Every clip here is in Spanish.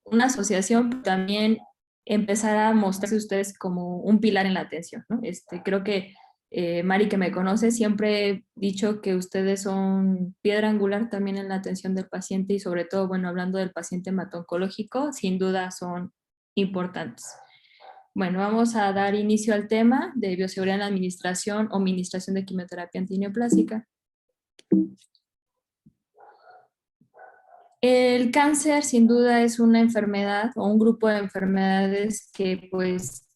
una asociación, pero también empezar a mostrarse ustedes como un pilar en la atención, ¿no? Creo que Mari, que me conoce, siempre he dicho que ustedes son piedra angular también en la atención del paciente y sobre todo, bueno, hablando del paciente hemato-oncológico, sin duda son importantes. Bueno, vamos a dar inicio al tema de bioseguridad en la administración o administración de quimioterapia antineoplásica. El cáncer sin duda es una enfermedad o un grupo de enfermedades que pues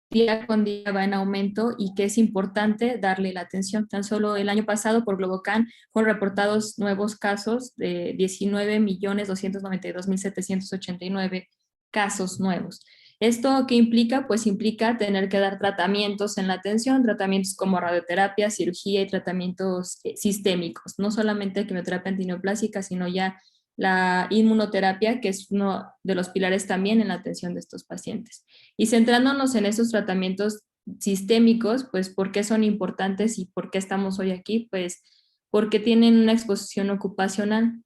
día con día va en aumento y que es importante darle la atención. Tan solo el año pasado por Globocan fueron reportados nuevos casos de 19.292.789 casos nuevos. ¿Esto qué implica? Pues implica tener que dar tratamientos en la atención, tratamientos como radioterapia, cirugía y tratamientos sistémicos, no solamente quimioterapia antineoplásica, sino ya la inmunoterapia, que es uno de los pilares también en la atención de estos pacientes. Y centrándonos en esos tratamientos sistémicos, pues ¿por qué son importantes y por qué estamos hoy aquí? Pues porque tienen una exposición ocupacional,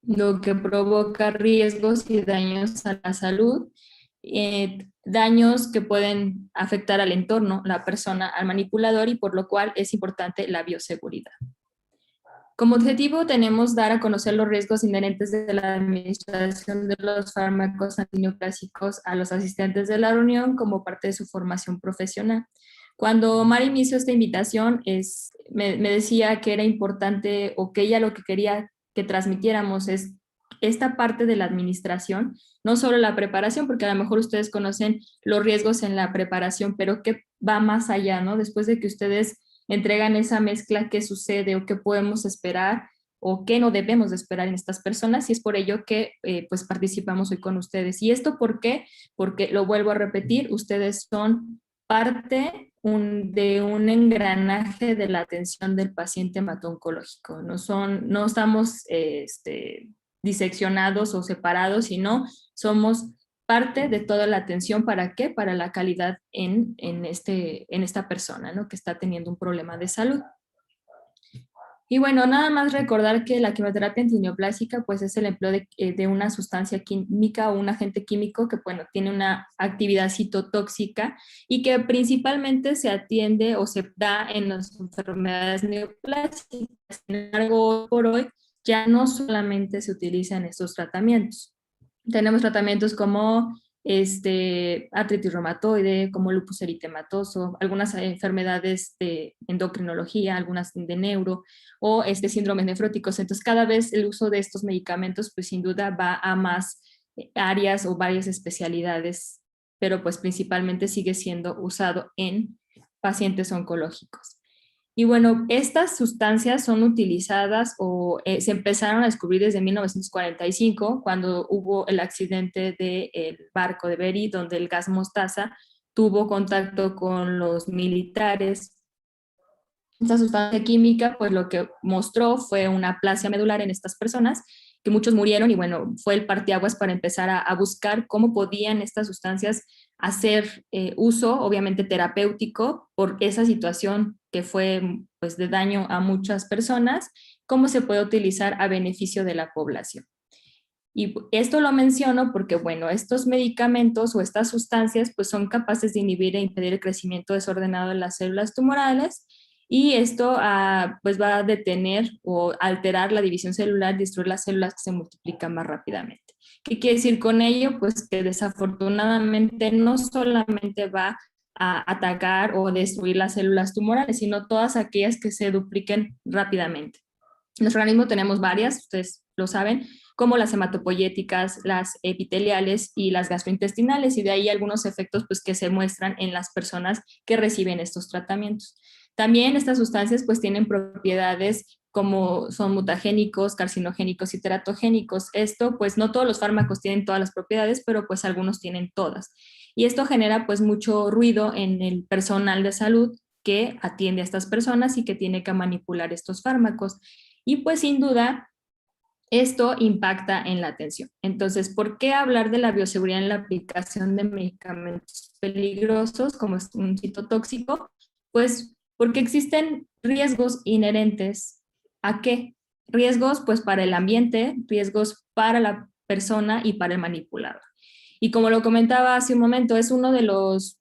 lo que provoca riesgos y daños a la salud, daños que pueden afectar al entorno, la persona, al manipulador, y por lo cual es importante la bioseguridad. Como objetivo tenemos dar a conocer los riesgos inherentes de la administración de los fármacos antineoplásicos a los asistentes de la reunión como parte de su formación profesional. Cuando Mari me hizo esta invitación, me decía que era importante o que ella lo que quería que transmitiéramos es esta parte de la administración, no solo la preparación, porque a lo mejor ustedes conocen los riesgos en la preparación, pero que va más allá, ¿no? Después de que ustedes entregan esa mezcla, qué sucede o qué podemos esperar o qué no debemos de esperar en estas personas, y es por ello que pues participamos hoy con ustedes. ¿Y esto por qué? Porque lo vuelvo a repetir, ustedes son parte de un engranaje de la atención del paciente hemato-oncológico. No estamos diseccionados o separados, sino somos parte de toda la atención. ¿Para qué? Para la calidad en esta persona, ¿no? Que está teniendo un problema de salud. Y bueno, nada más recordar que la quimioterapia antineoplásica pues es el empleo de una sustancia química o un agente químico que bueno, tiene una actividad citotóxica y que principalmente se atiende o se da en las enfermedades neoplásicas. Sin embargo, por hoy ya no solamente se utiliza en estos tratamientos. Tenemos tratamientos como artritis reumatoide, como lupus eritematoso, algunas enfermedades de endocrinología, algunas de neuro o síndromes nefróticos. Entonces, cada vez el uso de estos medicamentos, pues sin duda va a más áreas o varias especialidades, pero pues principalmente sigue siendo usado en pacientes oncológicos. Y bueno, estas sustancias son utilizadas o se empezaron a descubrir desde 1945, cuando hubo el accidente del barco de Berí, donde el gas mostaza tuvo contacto con los militares. Esta sustancia química, pues lo que mostró fue una aplasia medular en estas personas, que muchos murieron, y bueno, fue el parteaguas para empezar a buscar cómo podían estas sustancias hacer uso, obviamente terapéutico, por esa situación que fue pues de daño a muchas personas, cómo se puede utilizar a beneficio de la población. Y esto lo menciono porque, bueno, estos medicamentos o estas sustancias pues son capaces de inhibir e impedir el crecimiento desordenado de las células tumorales, y esto pues va a detener o alterar la división celular y destruir las células que se multiplican más rápidamente. ¿Qué quiere decir con ello? Pues que desafortunadamente no solamente va a atacar o destruir las células tumorales, sino todas aquellas que se dupliquen rápidamente. En nuestro organismo tenemos varias, ustedes lo saben, como las hematopoyéticas, las epiteliales y las gastrointestinales, y de ahí algunos efectos pues, que se muestran en las personas que reciben estos tratamientos. También estas sustancias pues tienen propiedades como son mutagénicos, carcinogénicos y teratogénicos. Esto pues no todos los fármacos tienen todas las propiedades, pero pues algunos tienen todas. Y esto genera pues mucho ruido en el personal de salud que atiende a estas personas y que tiene que manipular estos fármacos. Y pues sin duda esto impacta en la atención. Entonces, ¿por qué hablar de la bioseguridad en la aplicación de medicamentos peligrosos como es un citotóxico? Pues porque existen riesgos inherentes. ¿A qué? Riesgos pues para el ambiente, riesgos para persona y para el manipulador. Y como lo comentaba hace un momento, es uno de los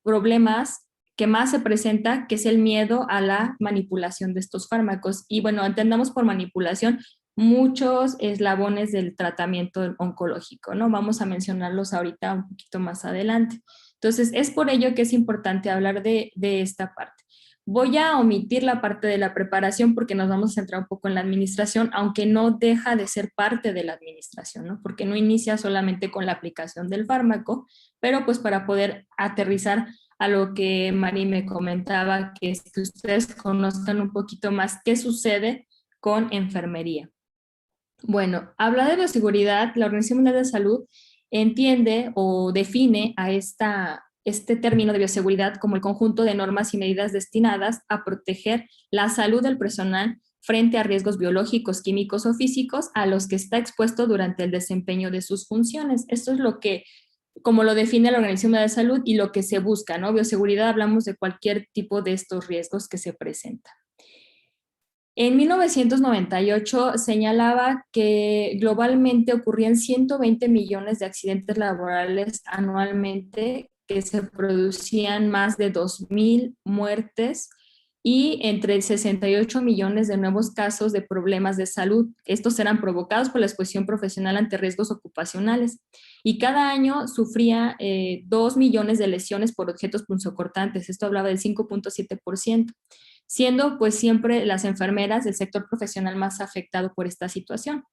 problemas que más se presenta, que es el miedo a la manipulación de estos fármacos. Y bueno, entendamos por manipulación muchos eslabones del tratamiento oncológico, ¿no? Vamos a mencionarlos ahorita un poquito más adelante. Entonces, es por ello que es importante hablar de esta parte. Voy a omitir la parte de la preparación porque nos vamos a centrar un poco en la administración, aunque no deja de ser parte de la administración, ¿no? Porque no inicia solamente con la aplicación del fármaco, pero pues para poder aterrizar a lo que Mari me comentaba, que es que ustedes conozcan un poquito más qué sucede con enfermería. Bueno, habla de bioseguridad, la Organización Mundial de Salud entiende o define a este término de bioseguridad como el conjunto de normas y medidas destinadas a proteger la salud del personal frente a riesgos biológicos, químicos o físicos a los que está expuesto durante el desempeño de sus funciones. Esto es lo que, como lo define la Organización Mundial de Salud y lo que se busca, ¿no? Bioseguridad, hablamos de cualquier tipo de estos riesgos que se presentan. En 1998 señalaba que globalmente ocurrían 120 millones de accidentes laborales anualmente, que se producían más de 2.000 muertes y entre 68 millones de nuevos casos de problemas de salud. Estos eran provocados por la exposición profesional ante riesgos ocupacionales. Y cada año sufría 2 millones de lesiones por objetos punzocortantes. Esto hablaba del 5.7%, siendo pues siempre las enfermeras el sector profesional más afectado por esta situación.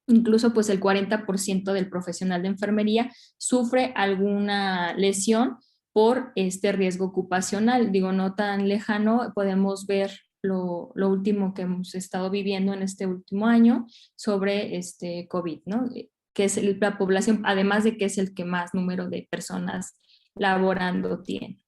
Incluso pues el 40% del profesional de enfermería sufre alguna lesión por este riesgo ocupacional. Digo, no tan lejano, podemos ver lo último que hemos estado viviendo en este último año sobre este COVID, ¿no? Que es la población, además de que es el que más número de personas laborando tiene.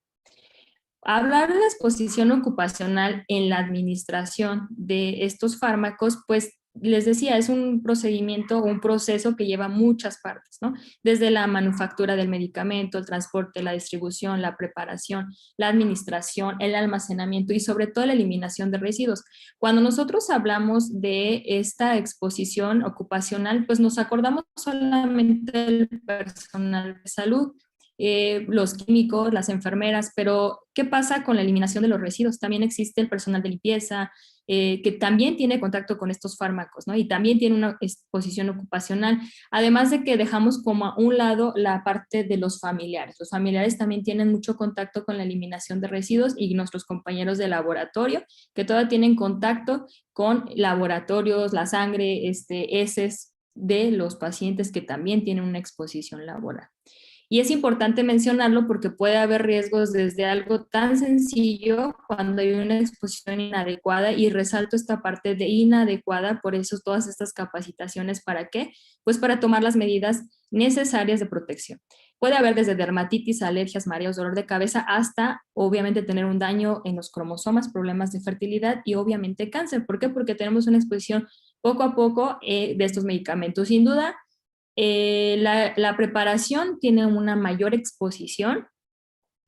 Hablar de la exposición ocupacional en la administración de estos fármacos, pues les decía, es un procedimiento o un proceso que lleva muchas partes, ¿no? Desde la manufactura del medicamento, el transporte, la distribución, la preparación, la administración, el almacenamiento y sobre todo la eliminación de residuos. Cuando nosotros hablamos de esta exposición ocupacional, pues nos acordamos solamente del personal de salud, los químicos, las enfermeras, pero ¿qué pasa con la eliminación de los residuos? También existe el personal de limpieza, que también tiene contacto con estos fármacos, ¿no? Y también tiene una exposición ocupacional, además de que dejamos como a un lado la parte de los familiares. Los familiares también tienen mucho contacto con la eliminación de residuos y nuestros compañeros de laboratorio, que todavía tienen contacto con laboratorios, la sangre, heces de los pacientes que también tienen una exposición laboral. Y es importante mencionarlo porque puede haber riesgos desde algo tan sencillo cuando hay una exposición inadecuada, y resalto esta parte de inadecuada, por eso todas estas capacitaciones, ¿para qué? Pues para tomar las medidas necesarias de protección. Puede haber desde dermatitis, alergias, mareos, dolor de cabeza, hasta obviamente tener un daño en los cromosomas, problemas de fertilidad y obviamente cáncer. ¿Por qué? Porque tenemos una exposición poco a poco de estos medicamentos. Sin duda, la preparación tiene una mayor exposición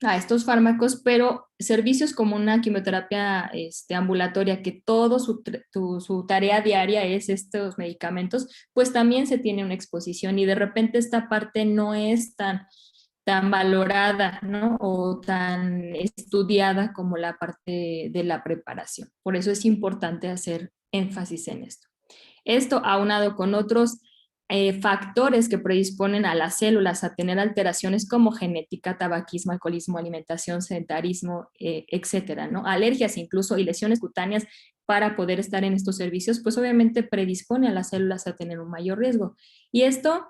a estos fármacos, pero servicios como una quimioterapia ambulatoria, que todo su tarea diaria es estos medicamentos, pues también se tiene una exposición, y de repente esta parte no es tan valorada, ¿no? O tan estudiada como la parte de la preparación. Por eso es importante hacer énfasis en esto. Esto aunado con otros factores que predisponen a las células a tener alteraciones como genética, tabaquismo, alcoholismo, alimentación, sedentarismo, etcétera, ¿no? Alergias incluso y lesiones cutáneas para poder estar en estos servicios, pues obviamente predispone a las células a tener un mayor riesgo. Y esto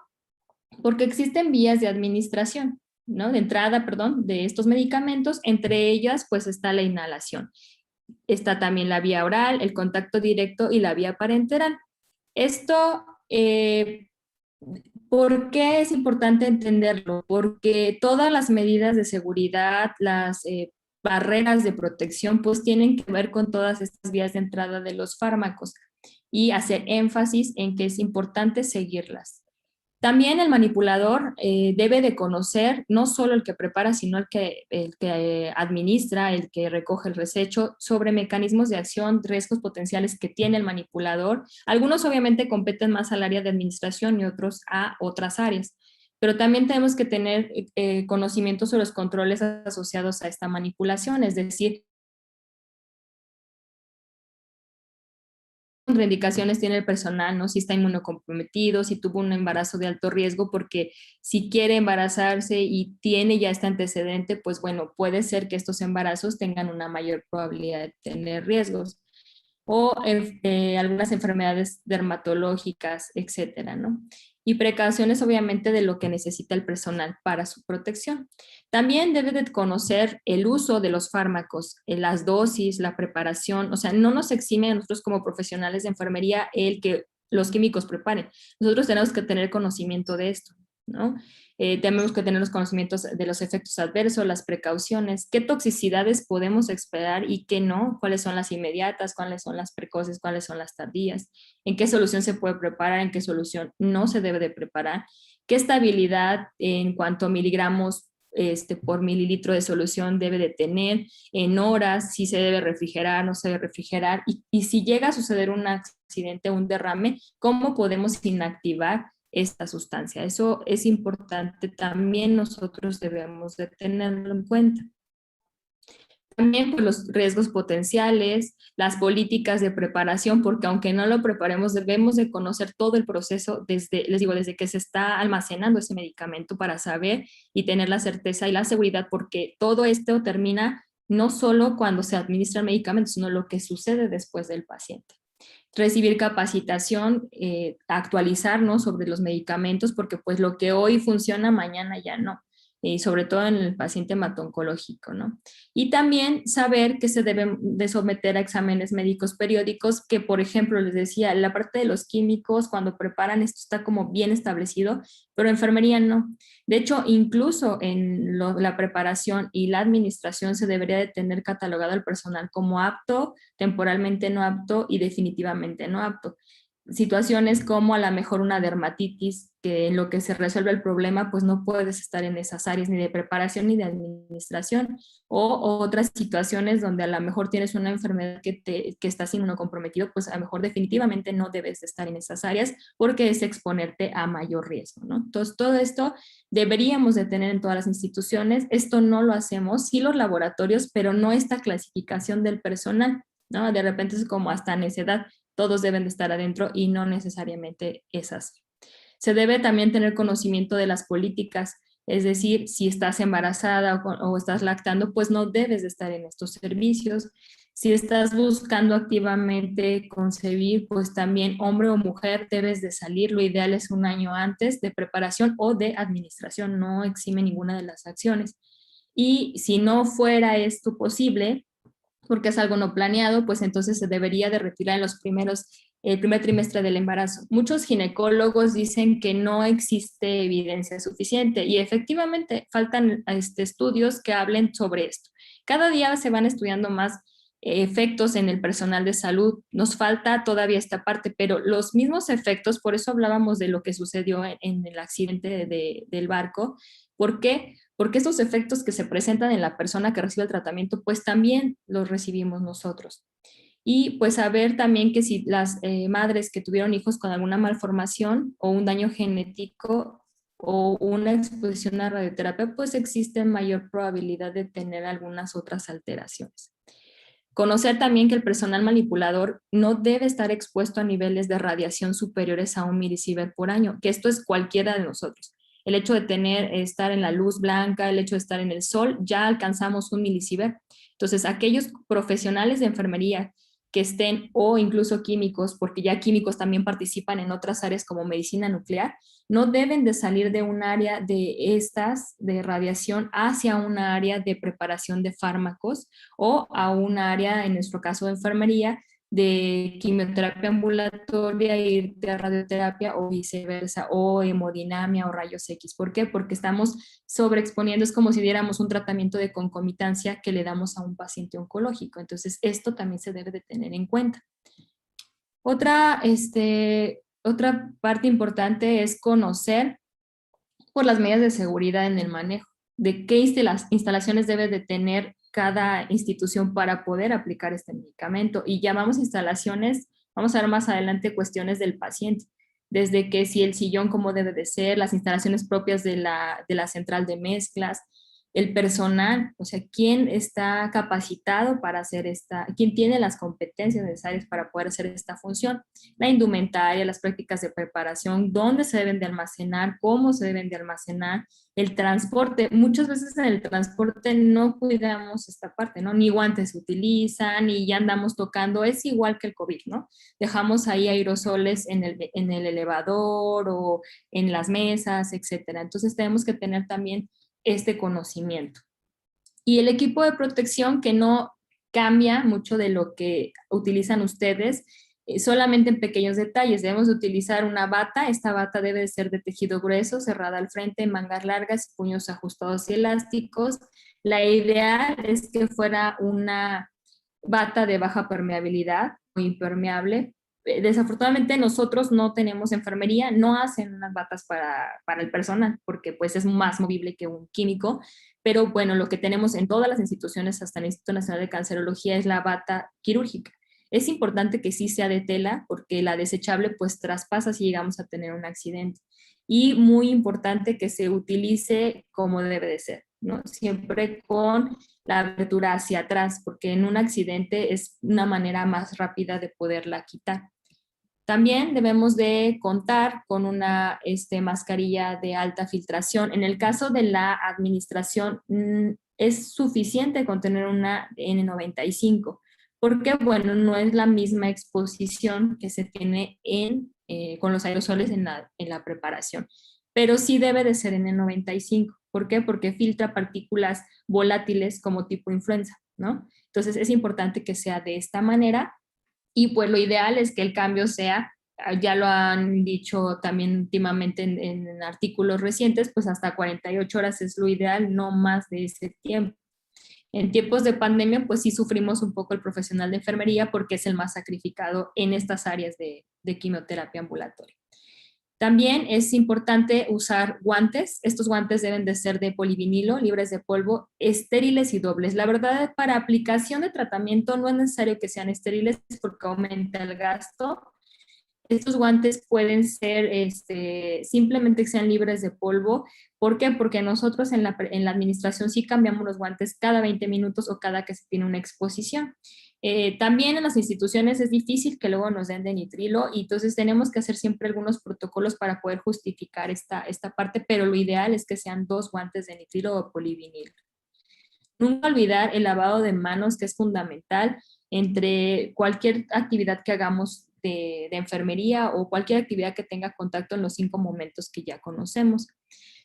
porque existen vías de administración, ¿no? De entrada, perdón, de estos medicamentos. Entre ellas, pues está la inhalación. Está también la vía oral, el contacto directo y la vía parenteral. Esto, ¿por qué es importante entenderlo? Porque todas las medidas de seguridad, las barreras de protección, pues tienen que ver con todas estas vías de entrada de los fármacos, y hacer énfasis en que es importante seguirlas. También el manipulador debe de conocer no solo el que prepara, sino el que administra, el que recoge el resecho, sobre mecanismos de acción, riesgos potenciales que tiene el manipulador. Algunos obviamente competen más al área de administración y otros a otras áreas, pero también tenemos que tener conocimiento sobre los controles asociados a esta manipulación, es decir, contraindicaciones tiene el personal, ¿no? Si está inmunocomprometido, si tuvo un embarazo de alto riesgo, porque si quiere embarazarse y tiene ya este antecedente, pues bueno, puede ser que estos embarazos tengan una mayor probabilidad de tener riesgos o algunas enfermedades dermatológicas, etcétera, ¿no? Y precauciones obviamente de lo que necesita el personal para su protección. También debe de conocer el uso de los fármacos, las dosis, la preparación, o sea, no nos exime a nosotros como profesionales de enfermería el que los químicos preparen. Nosotros tenemos que tener conocimiento de esto, ¿no? Tenemos que tener los conocimientos de los efectos adversos, las precauciones, qué toxicidades podemos esperar y qué no, cuáles son las inmediatas, cuáles son las precoces, cuáles son las tardías, en qué solución se puede preparar, en qué solución no se debe de preparar, qué estabilidad en cuanto a miligramos por mililitro de solución debe de tener, en horas, si se debe refrigerar, no se debe refrigerar, y si llega a suceder un accidente, un derrame, ¿cómo podemos inactivar esta sustancia? Eso es importante, también nosotros debemos de tenerlo en cuenta. También pues, los riesgos potenciales, las políticas de preparación, porque aunque no lo preparemos, debemos de conocer todo el proceso desde, les digo, desde que se está almacenando ese medicamento para saber y tener la certeza y la seguridad, porque todo esto termina no solo cuando se administra el medicamento, sino lo que sucede después del paciente. Recibir capacitación, actualizarnos sobre los medicamentos, porque pues lo que hoy funciona, mañana ya no, y sobre todo en el paciente hemato-oncológico, ¿no? Y también saber que se deben de someter a exámenes médicos periódicos, que por ejemplo, les decía, la parte de los químicos, cuando preparan esto está como bien establecido, pero enfermería no. De hecho, incluso en la preparación y la administración se debería de tener catalogado al personal como apto, temporalmente no apto y definitivamente no apto. Situaciones como a lo mejor una dermatitis, que en lo que se resuelve el problema, pues no puedes estar en esas áreas ni de preparación ni de administración, o otras situaciones donde a lo mejor tienes una enfermedad que estás inmunocomprometido, pues a lo mejor definitivamente no debes de estar en esas áreas porque es exponerte a mayor riesgo, ¿no? Entonces, todo esto deberíamos de tener en todas las instituciones. Esto no lo hacemos, sí los laboratorios, pero no esta clasificación del personal, ¿no? De repente es como hasta necedad, todos deben de estar adentro y no necesariamente es así. Se debe también tener conocimiento de las políticas, es decir, si estás embarazada o estás lactando, pues no debes de estar en estos servicios. Si estás buscando activamente concebir, pues también hombre o mujer debes de salir. Lo ideal es un año antes de preparación o de administración, no exime ninguna de las acciones. Y si no fuera esto posible, porque es algo no planeado, pues entonces se debería de retirar en el primer trimestre del embarazo. Muchos ginecólogos dicen que no existe evidencia suficiente y efectivamente faltan estudios que hablen sobre esto. Cada día se van estudiando más efectos en el personal de salud. Nos falta todavía esta parte, pero los mismos efectos, por eso hablábamos de lo que sucedió en el accidente del barco. ¿Por qué? Porque estos efectos que se presentan en la persona que recibe el tratamiento, pues también los recibimos nosotros. Y pues saber también que si las madres que tuvieron hijos con alguna malformación o un daño genético o una exposición a radioterapia, pues existe mayor probabilidad de tener algunas otras alteraciones. Conocer también que el personal manipulador no debe estar expuesto a niveles de radiación superiores a 1 milisievert por año, que esto es cualquiera de nosotros. El hecho de estar en la luz blanca, el hecho de estar en el sol, ya alcanzamos 1 milisievert. Entonces, aquellos profesionales de enfermería que estén, o incluso químicos, porque ya químicos también participan en otras áreas como medicina nuclear, no deben de salir de un área de radiación hacia una área de preparación de fármacos o a un área, en nuestro caso de enfermería, de quimioterapia ambulatoria, irte a radioterapia o viceversa, o hemodinamia o rayos X. ¿Por qué? Porque estamos sobreexponiendo, es como si diéramos un tratamiento de concomitancia que le damos a un paciente oncológico. Entonces, esto también se debe de tener en cuenta. Otra Otra parte importante es conocer por las medidas de seguridad en el manejo, de qué instalaciones debe de tener cada institución para poder aplicar este medicamento. Y llamamos instalaciones, vamos a ver más adelante cuestiones del paciente, desde que si el sillón cómo debe de ser, las instalaciones propias de la central de mezclas, el personal, o sea, quién está capacitado para hacer quién tiene las competencias necesarias para poder hacer esta función, la indumentaria, las prácticas de preparación, dónde se deben de almacenar, cómo se deben de almacenar, el transporte. Muchas veces en el transporte no cuidamos esta parte, ¿no? Ni guantes se utilizan, ni ya andamos tocando, es igual que el COVID, ¿no? Dejamos ahí aerosoles en el elevador o en las mesas, etcétera. Entonces tenemos que tener también este conocimiento. Y el equipo de protección que no cambia mucho de lo que utilizan ustedes, solamente en pequeños detalles. Debemos utilizar una bata, esta bata debe de ser de tejido grueso, cerrada al frente, mangas largas, puños ajustados y elásticos. La ideal es que fuera una bata de baja permeabilidad o impermeable. Desafortunadamente nosotros no tenemos enfermería, no hacen unas batas para el personal porque pues es más movible que un químico, pero bueno, lo que tenemos en todas las instituciones, hasta el Instituto Nacional de Cancerología, es la bata quirúrgica. Es importante que sí sea de tela porque la desechable pues traspasa si llegamos a tener un accidente. Y muy importante que se utilice como debe de ser, ¿no? Siempre con la abertura hacia atrás, porque en un accidente es una manera más rápida de poderla quitar. También debemos de contar con una mascarilla de alta filtración. En el caso de la administración, es suficiente con tener una N95, porque, bueno, no es la misma exposición que se tiene con los aerosoles en la preparación, pero sí debe de ser N95. ¿Por qué? Porque filtra partículas volátiles como tipo influenza, ¿no? Entonces es importante que sea de esta manera y pues lo ideal es que el cambio sea, ya lo han dicho también últimamente en artículos recientes, pues hasta 48 horas es lo ideal, no más de ese tiempo. En tiempos de pandemia, pues sí sufrimos un poco el profesional de enfermería porque es el más sacrificado en estas áreas de quimioterapia ambulatoria. También es importante usar guantes. Estos guantes deben de ser de polivinilo, libres de polvo, estériles y dobles. La verdad, para aplicación de tratamiento no es necesario que sean estériles porque aumenta el gasto. Estos guantes pueden ser simplemente que sean libres de polvo. ¿Por qué? Porque nosotros en la administración sí cambiamos los guantes cada 20 minutos o cada que se tiene una exposición. También en las instituciones es difícil que luego nos den de nitrilo y entonces tenemos que hacer siempre algunos protocolos para poder justificar esta parte, pero lo ideal es que sean 2 guantes de nitrilo o polivinilo. Nunca olvidar el lavado de manos, que es fundamental entre cualquier actividad que hagamos de enfermería o cualquier actividad que tenga contacto en los 5 momentos que ya conocemos.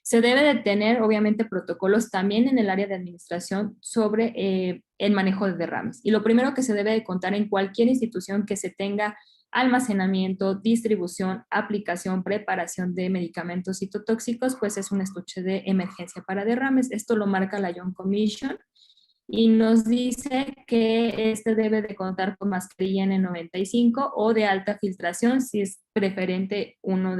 Se debe de tener, obviamente, protocolos también en el área de administración sobre el manejo de derrames. Y lo primero que se debe de contar en cualquier institución que se tenga almacenamiento, distribución, aplicación, preparación de medicamentos citotóxicos, pues es un estuche de emergencia para derrames. Esto lo marca la Young Commission y nos dice que este debe de contar con mascarilla N95 o de alta filtración, si es preferente uno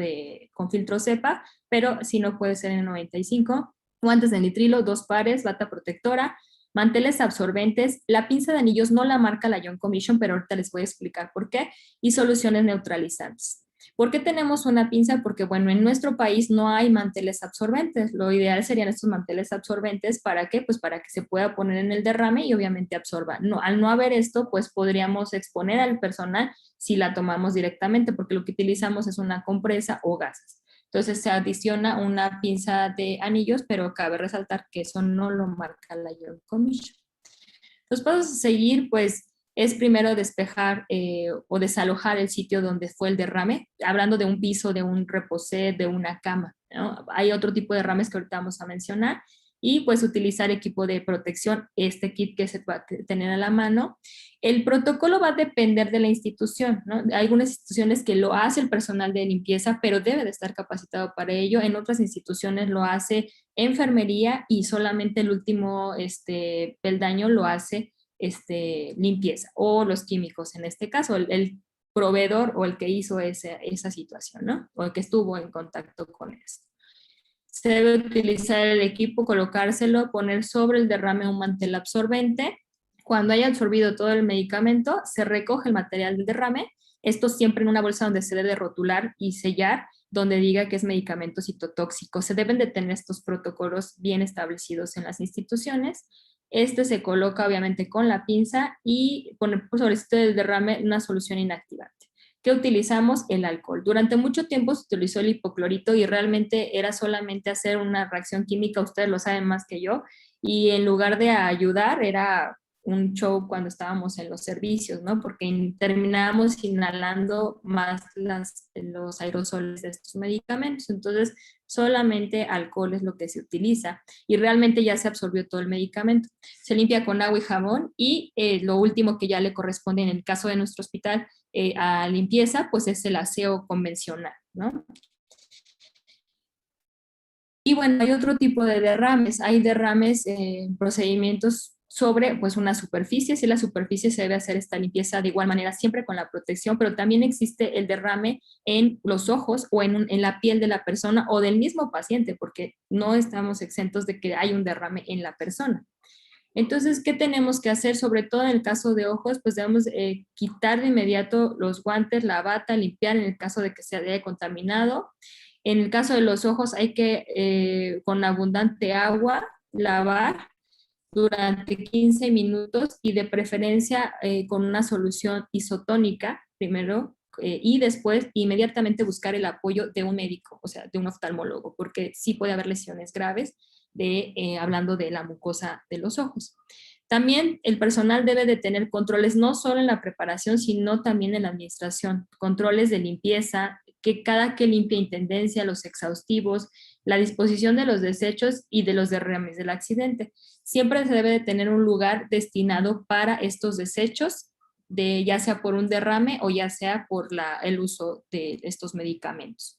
con filtro cepa, pero si no puede ser N95, guantes de nitrilo, 2 pares, bata protectora, manteles absorbentes, la pinza de anillos no la marca la Young Commission, pero ahorita les voy a explicar por qué, y soluciones neutralizantes. ¿Por qué tenemos una pinza? Porque, bueno, en nuestro país no hay manteles absorbentes. Lo ideal serían estos manteles absorbentes. ¿Para qué? Pues para que se pueda poner en el derrame y obviamente absorba. No, al no haber esto, pues podríamos exponer al personal si la tomamos directamente, porque lo que utilizamos es una compresa o gases. Entonces se adiciona una pinza de anillos, pero cabe resaltar que eso no lo marca la Young Commission. Los pasos a seguir, pues, es primero despejar o desalojar el sitio donde fue el derrame, hablando de un piso, de un reposé, de una cama, ¿no? Hay otro tipo de derrames que ahorita vamos a mencionar y pues utilizar equipo de protección, este kit que se va a tener a la mano. El protocolo va a depender de la institución, ¿no? Hay algunas instituciones que lo hace el personal de limpieza, pero debe de estar capacitado para ello. En otras instituciones lo hace enfermería y solamente el último peldaño lo hace limpieza o los químicos en este caso. El proveedor o el que hizo esa situación, ¿no? O el que estuvo en contacto con eso. Se debe utilizar el equipo, colocárselo, poner sobre el derrame un mantel absorbente. Cuando haya absorbido todo el medicamento, se recoge el material del derrame, esto siempre en una bolsa donde se debe rotular y sellar, donde diga que es medicamento citotóxico. Se deben de tener estos protocolos bien establecidos en las instituciones. Este se coloca obviamente con la pinza y poner sobre este derrame una solución inactivante. ¿Qué utilizamos? El alcohol. Durante mucho tiempo se utilizó el hipoclorito y realmente era solamente hacer una reacción química, ustedes lo saben más que yo, y en lugar de ayudar era un show cuando estábamos en los servicios, ¿no? Porque terminábamos inhalando más los aerosoles de estos medicamentos. Entonces, solamente alcohol es lo que se utiliza y realmente ya se absorbió todo el medicamento. Se limpia con agua y jabón y lo último que ya le corresponde en el caso de nuestro hospital a limpieza, pues es el aseo convencional, ¿no? Y bueno, hay otro tipo de derrames. Hay derrames, procedimientos sobre pues una superficie. Si la superficie se debe hacer esta limpieza de igual manera siempre con la protección, pero también existe el derrame en los ojos o en la piel de la persona o del mismo paciente, porque no estamos exentos de que hay un derrame en la persona. Entonces, ¿qué tenemos que hacer? Sobre todo en el caso de ojos, pues debemos quitar de inmediato los guantes, la bata, limpiar en el caso de que se haya contaminado. En el caso de los ojos hay que, con abundante agua, lavar durante 15 minutos y de preferencia con una solución isotónica primero y después inmediatamente buscar el apoyo de un médico, o sea, de un oftalmólogo, porque sí puede haber lesiones graves hablando de la mucosa de los ojos. También el personal debe de tener controles no solo en la preparación, sino también en la administración, controles de limpieza, que cada que limpia intendencia, los exhaustivos, la disposición de los desechos y de los derrames del accidente. Siempre se debe de tener un lugar destinado para estos desechos, ya sea por un derrame o ya sea por el uso de estos medicamentos.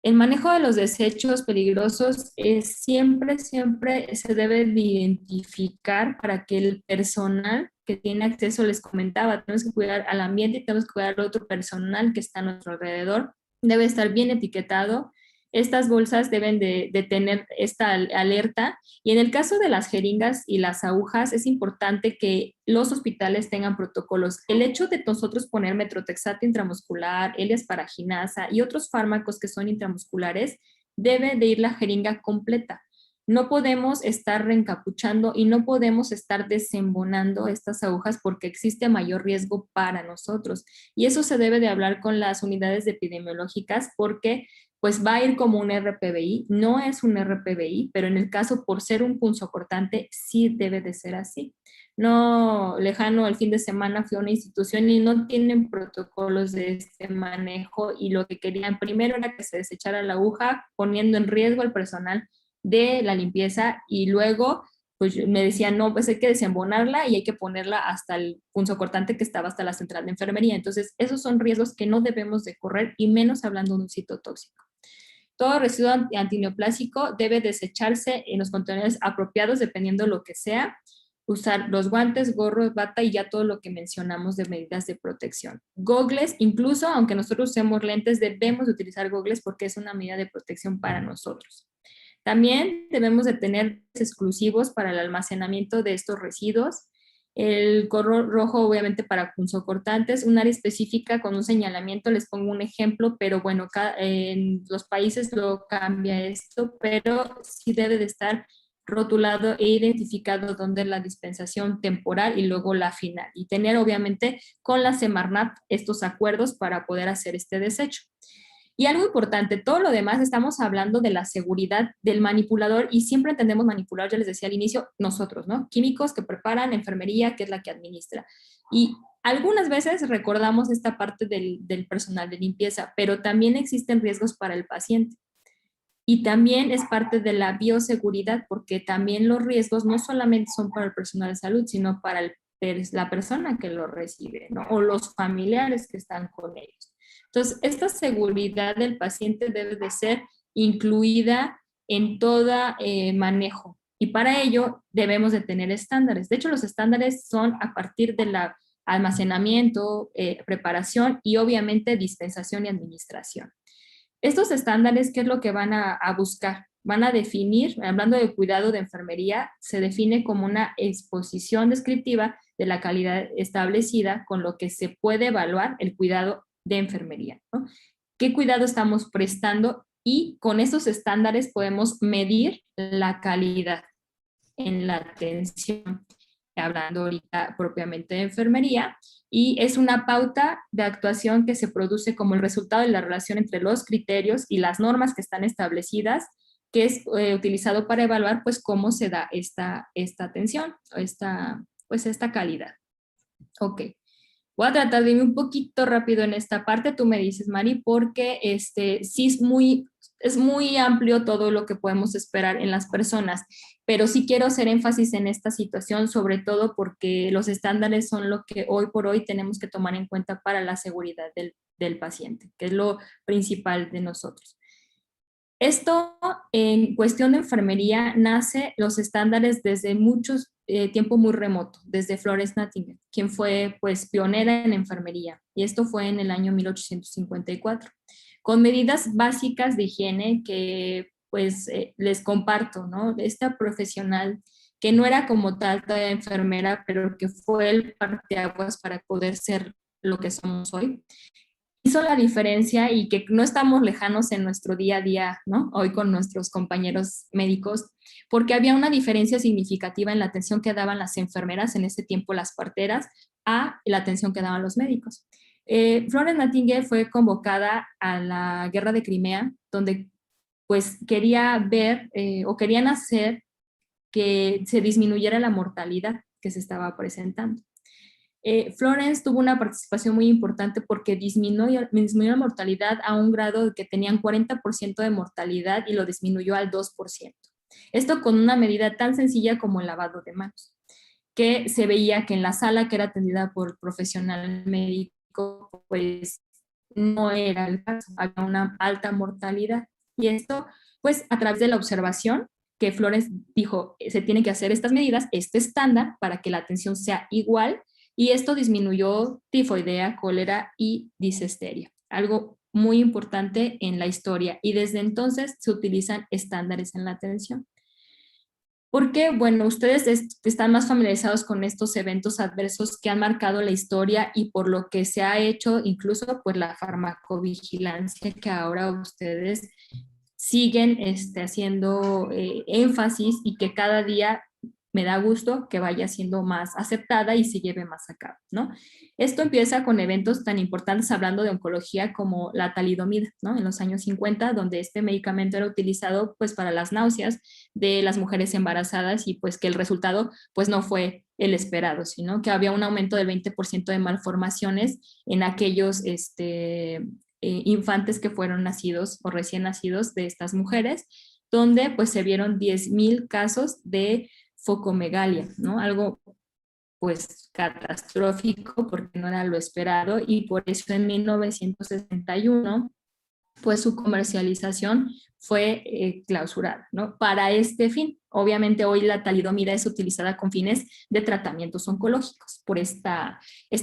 El manejo de los desechos peligrosos es siempre se debe de identificar para que el personal que tiene acceso, les comentaba, tenemos que cuidar al ambiente y tenemos que cuidar al otro personal que está a nuestro alrededor. Debe estar bien etiquetado. Estas bolsas deben de tener esta alerta y en el caso de las jeringas y las agujas es importante que los hospitales tengan protocolos. El hecho de nosotros poner metotrexato intramuscular, L-esparaginasa y otros fármacos que son intramusculares, debe de ir la jeringa completa. No podemos estar reencapuchando y no podemos estar desembonando estas agujas porque existe mayor riesgo para nosotros. Y eso se debe de hablar con las unidades epidemiológicas porque pues va a ir como un RPBI, no es un RPBI, pero en el caso por ser un punzocortante sí debe de ser así. No lejano, el fin de semana fui a una institución y no tienen protocolos de este manejo y lo que querían primero era que se desechara la aguja poniendo en riesgo al personal de la limpieza y luego pues me decían, no, pues hay que desembonarla y hay que ponerla hasta el punzocortante que estaba hasta la central de enfermería. Entonces, esos son riesgos que no debemos de correr y menos hablando de un citotóxico. Todo residuo antineoplásico debe desecharse en los contenedores apropiados dependiendo de lo que sea. Usar los guantes, gorros, bata y ya todo lo que mencionamos de medidas de protección. Gogles, incluso aunque nosotros usemos lentes, debemos de utilizar gogles porque es una medida de protección para nosotros. También debemos de tener exclusivos para el almacenamiento de estos residuos. El color rojo obviamente para punzocortantes, un área específica con un señalamiento, les pongo un ejemplo, pero bueno, en los países lo cambia esto, pero sí debe de estar rotulado e identificado donde la dispensación temporal y luego la final. Y tener obviamente con la Semarnat estos acuerdos para poder hacer este desecho. Y algo importante, todo lo demás estamos hablando de la seguridad del manipulador y siempre entendemos manipulador, ya les decía al inicio, nosotros, ¿no? Químicos que preparan, enfermería, que es la que administra. Y algunas veces recordamos esta parte del personal de limpieza, pero también existen riesgos para el paciente. Y también es parte de la bioseguridad, porque también los riesgos no solamente son para el personal de salud, sino para la persona que lo recibe, ¿no? O los familiares que están con ellos. Entonces, esta seguridad del paciente debe de ser incluida en todo manejo y para ello debemos de tener estándares. De hecho, los estándares son a partir de la almacenamiento, preparación y obviamente dispensación y administración. Estos estándares, ¿qué es lo que van a buscar? Van a definir, hablando de cuidado de enfermería, se define como una exposición descriptiva de la calidad establecida con lo que se puede evaluar el cuidado de enfermería, ¿no? ¿Qué cuidado estamos prestando? Y con estos estándares podemos medir la calidad en la atención, hablando ahorita propiamente de enfermería, y es una pauta de actuación que se produce como el resultado de la relación entre los criterios y las normas que están establecidas, que es utilizado para evaluar pues cómo se da esta atención, esta calidad. Ok. Voy a tratar de ir un poquito rápido en esta parte, tú me dices, Mari, porque sí es muy amplio todo lo que podemos esperar en las personas, pero sí quiero hacer énfasis en esta situación, sobre todo porque los estándares son lo que hoy por hoy tenemos que tomar en cuenta para la seguridad del paciente, que es lo principal de nosotros. Esto en cuestión de enfermería nace los estándares desde muchos tiempo muy remoto, desde Florence Nightingale, quien fue pues pionera en enfermería, y esto fue en el año 1854, con medidas básicas de higiene que pues les comparto, ¿no? Esta profesional que no era como tal de enfermera, pero que fue el parteaguas para poder ser lo que somos hoy, hizo la diferencia y que no estamos lejanos en nuestro día a día, ¿no? Hoy con nuestros compañeros médicos, porque había una diferencia significativa en la atención que daban las enfermeras, en ese tiempo las parteras, a la atención que daban los médicos. Florence Nightingale fue convocada a la guerra de Crimea, donde pues quería ver o querían hacer que se disminuyera la mortalidad que se estaba presentando. Florence tuvo una participación muy importante porque disminuyó la mortalidad a un grado de que tenían 40% de mortalidad y lo disminuyó al 2%. Esto con una medida tan sencilla como el lavado de manos, que se veía que en la sala que era atendida por el profesional médico, pues no era el caso, había una alta mortalidad. Y esto, pues a través de la observación, que Florence dijo, se tienen que hacer estas medidas, este estándar, para que la atención sea igual, y esto disminuyó tifoidea, cólera y disentería, algo muy importante en la historia, y desde entonces se utilizan estándares en la atención. Porque, bueno, ustedes están más familiarizados con estos eventos adversos que han marcado la historia y por lo que se ha hecho incluso pues la farmacovigilancia que ahora ustedes siguen haciendo énfasis y que cada día me da gusto que vaya siendo más aceptada y se lleve más a cabo, ¿no? Esto empieza con eventos tan importantes hablando de oncología como la talidomida, ¿no? En los años 50, donde este medicamento era utilizado pues para las náuseas de las mujeres embarazadas y pues que el resultado pues no fue el esperado, sino que había un aumento del 20% de malformaciones en aquellos infantes que fueron nacidos o recién nacidos de estas mujeres, donde pues se vieron 10,000 casos de focomegalia, ¿no? Algo pues catastrófico porque no era lo esperado y por eso en 1961 pues su comercialización fue clausurada, ¿no? Para este fin. Obviamente hoy la talidomida es utilizada con fines de tratamientos oncológicos por esta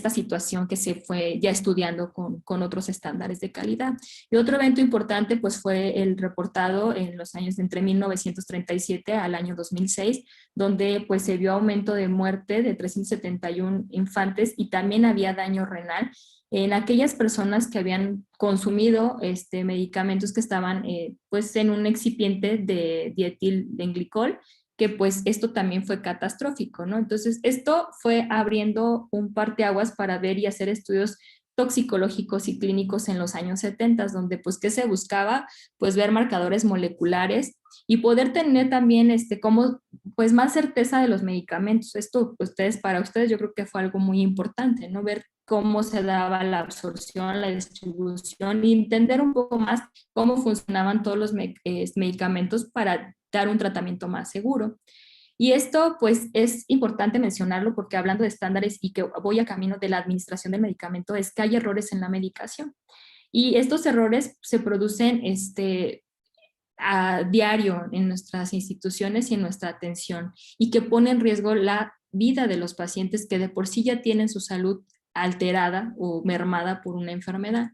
situación que se fue ya estudiando con otros estándares de calidad. Y otro evento importante pues fue el reportado en los años de entre 1937 al año 2006, donde pues se vio aumento de muerte de 371 infantes y también había daño renal en aquellas personas que habían consumido medicamentos que estaban pues en un excipiente de dietilenglicol, que pues esto también fue catastrófico, ¿no? Entonces esto fue abriendo un parteaguas para ver y hacer estudios toxicológicos y clínicos en los años 70, donde pues ¿qué se buscaba? Pues ver marcadores moleculares y poder tener también como pues más certeza de los medicamentos. Esto para ustedes yo creo que fue algo muy importante, ¿no? Ver cómo se daba la absorción, la distribución y entender un poco más cómo funcionaban todos los medicamentos para dar un tratamiento más seguro. Y esto pues es importante mencionarlo porque hablando de estándares y que voy a camino de la administración del medicamento es que hay errores en la medicación. Y estos errores se producen a diario en nuestras instituciones y en nuestra atención y que pone en riesgo la vida de los pacientes que de por sí ya tienen su salud alterada o mermada por una enfermedad.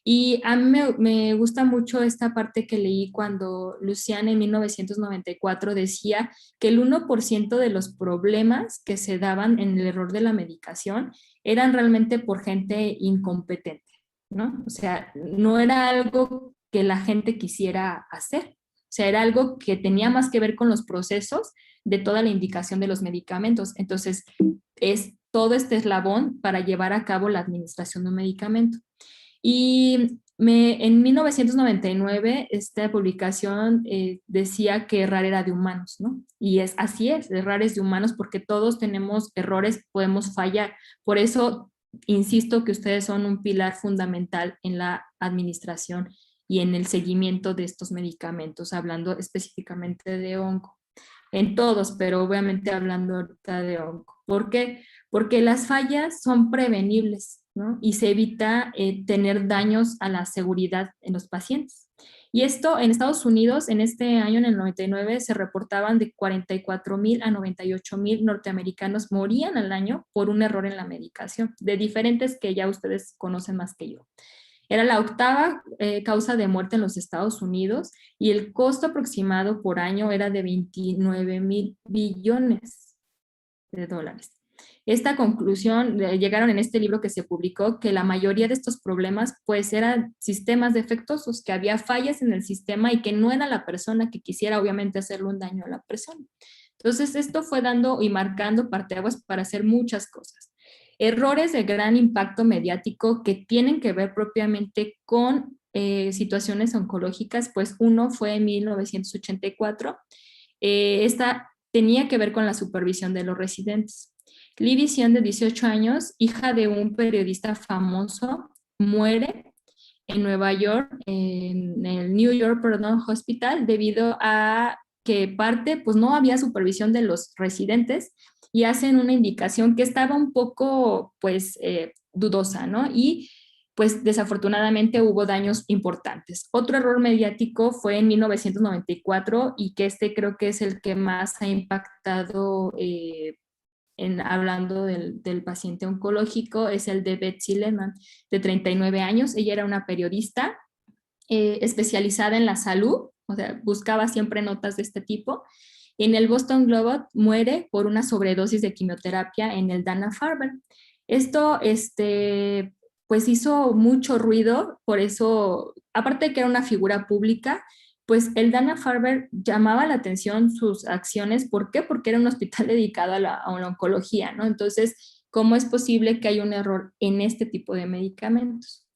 Y a mí me gusta mucho esta parte que leí cuando Luciana en 1994 decía que el 1% de los problemas que se daban en el error de la medicación eran realmente por gente incompetente, ¿no? O sea, no era algo que la gente quisiera hacer. O sea, era algo que tenía más que ver con los procesos de toda la indicación de los medicamentos. Entonces, es todo este eslabón para llevar a cabo la administración de un medicamento. Y en 1999 esta publicación decía que errar era de humanos, ¿no? Y así es, errar es de humanos porque todos tenemos errores, podemos fallar. Por eso insisto que ustedes son un pilar fundamental en la administración y en el seguimiento de estos medicamentos, hablando específicamente de onco. En todos, pero obviamente hablando ahorita de onco. ¿Por qué? Porque las fallas son prevenibles, ¿no? Y se evita tener daños a la seguridad en los pacientes. Y esto en Estados Unidos, en este año, en el 99, se reportaban de 44,000 a 98,000 norteamericanos morían al año por un error en la medicación, de diferentes que ya ustedes conocen más que yo. Era la octava causa de muerte en los Estados Unidos y el costo aproximado por año era de 29,000 billones de dólares. Esta conclusión llegaron en este libro que se publicó que la mayoría de estos problemas pues eran sistemas defectuosos, que había fallas en el sistema y que no era la persona que quisiera obviamente hacerle un daño a la persona. Entonces esto fue dando y marcando parteaguas para hacer muchas cosas. Errores de gran impacto mediático que tienen que ver propiamente con situaciones oncológicas, pues uno fue en 1984. Esta tenía que ver con la supervisión de los residentes. Libby Sion, de 18 años, hija de un periodista famoso, muere en Nueva York, en el New York Hospital, debido a que parte, pues no había supervisión de los residentes y hacen una indicación que estaba un poco, pues, dudosa, ¿no? Y pues desafortunadamente hubo daños importantes. Otro error mediático fue en 1994 y que este creo que es el que más ha impactado hablando del paciente oncológico, es el de Betsy Lehman, de 39 años. Ella era una periodista especializada en la salud, o sea, buscaba siempre notas de este tipo. En el Boston Globe muere por una sobredosis de quimioterapia en el Dana-Farber. Esto, pues hizo mucho ruido, por eso, aparte de que era una figura pública, pues el Dana-Farber llamaba la atención sus acciones. ¿Por qué? Porque era un hospital dedicado a la oncología, ¿no? Entonces, ¿cómo es posible que haya un error en este tipo de medicamentos?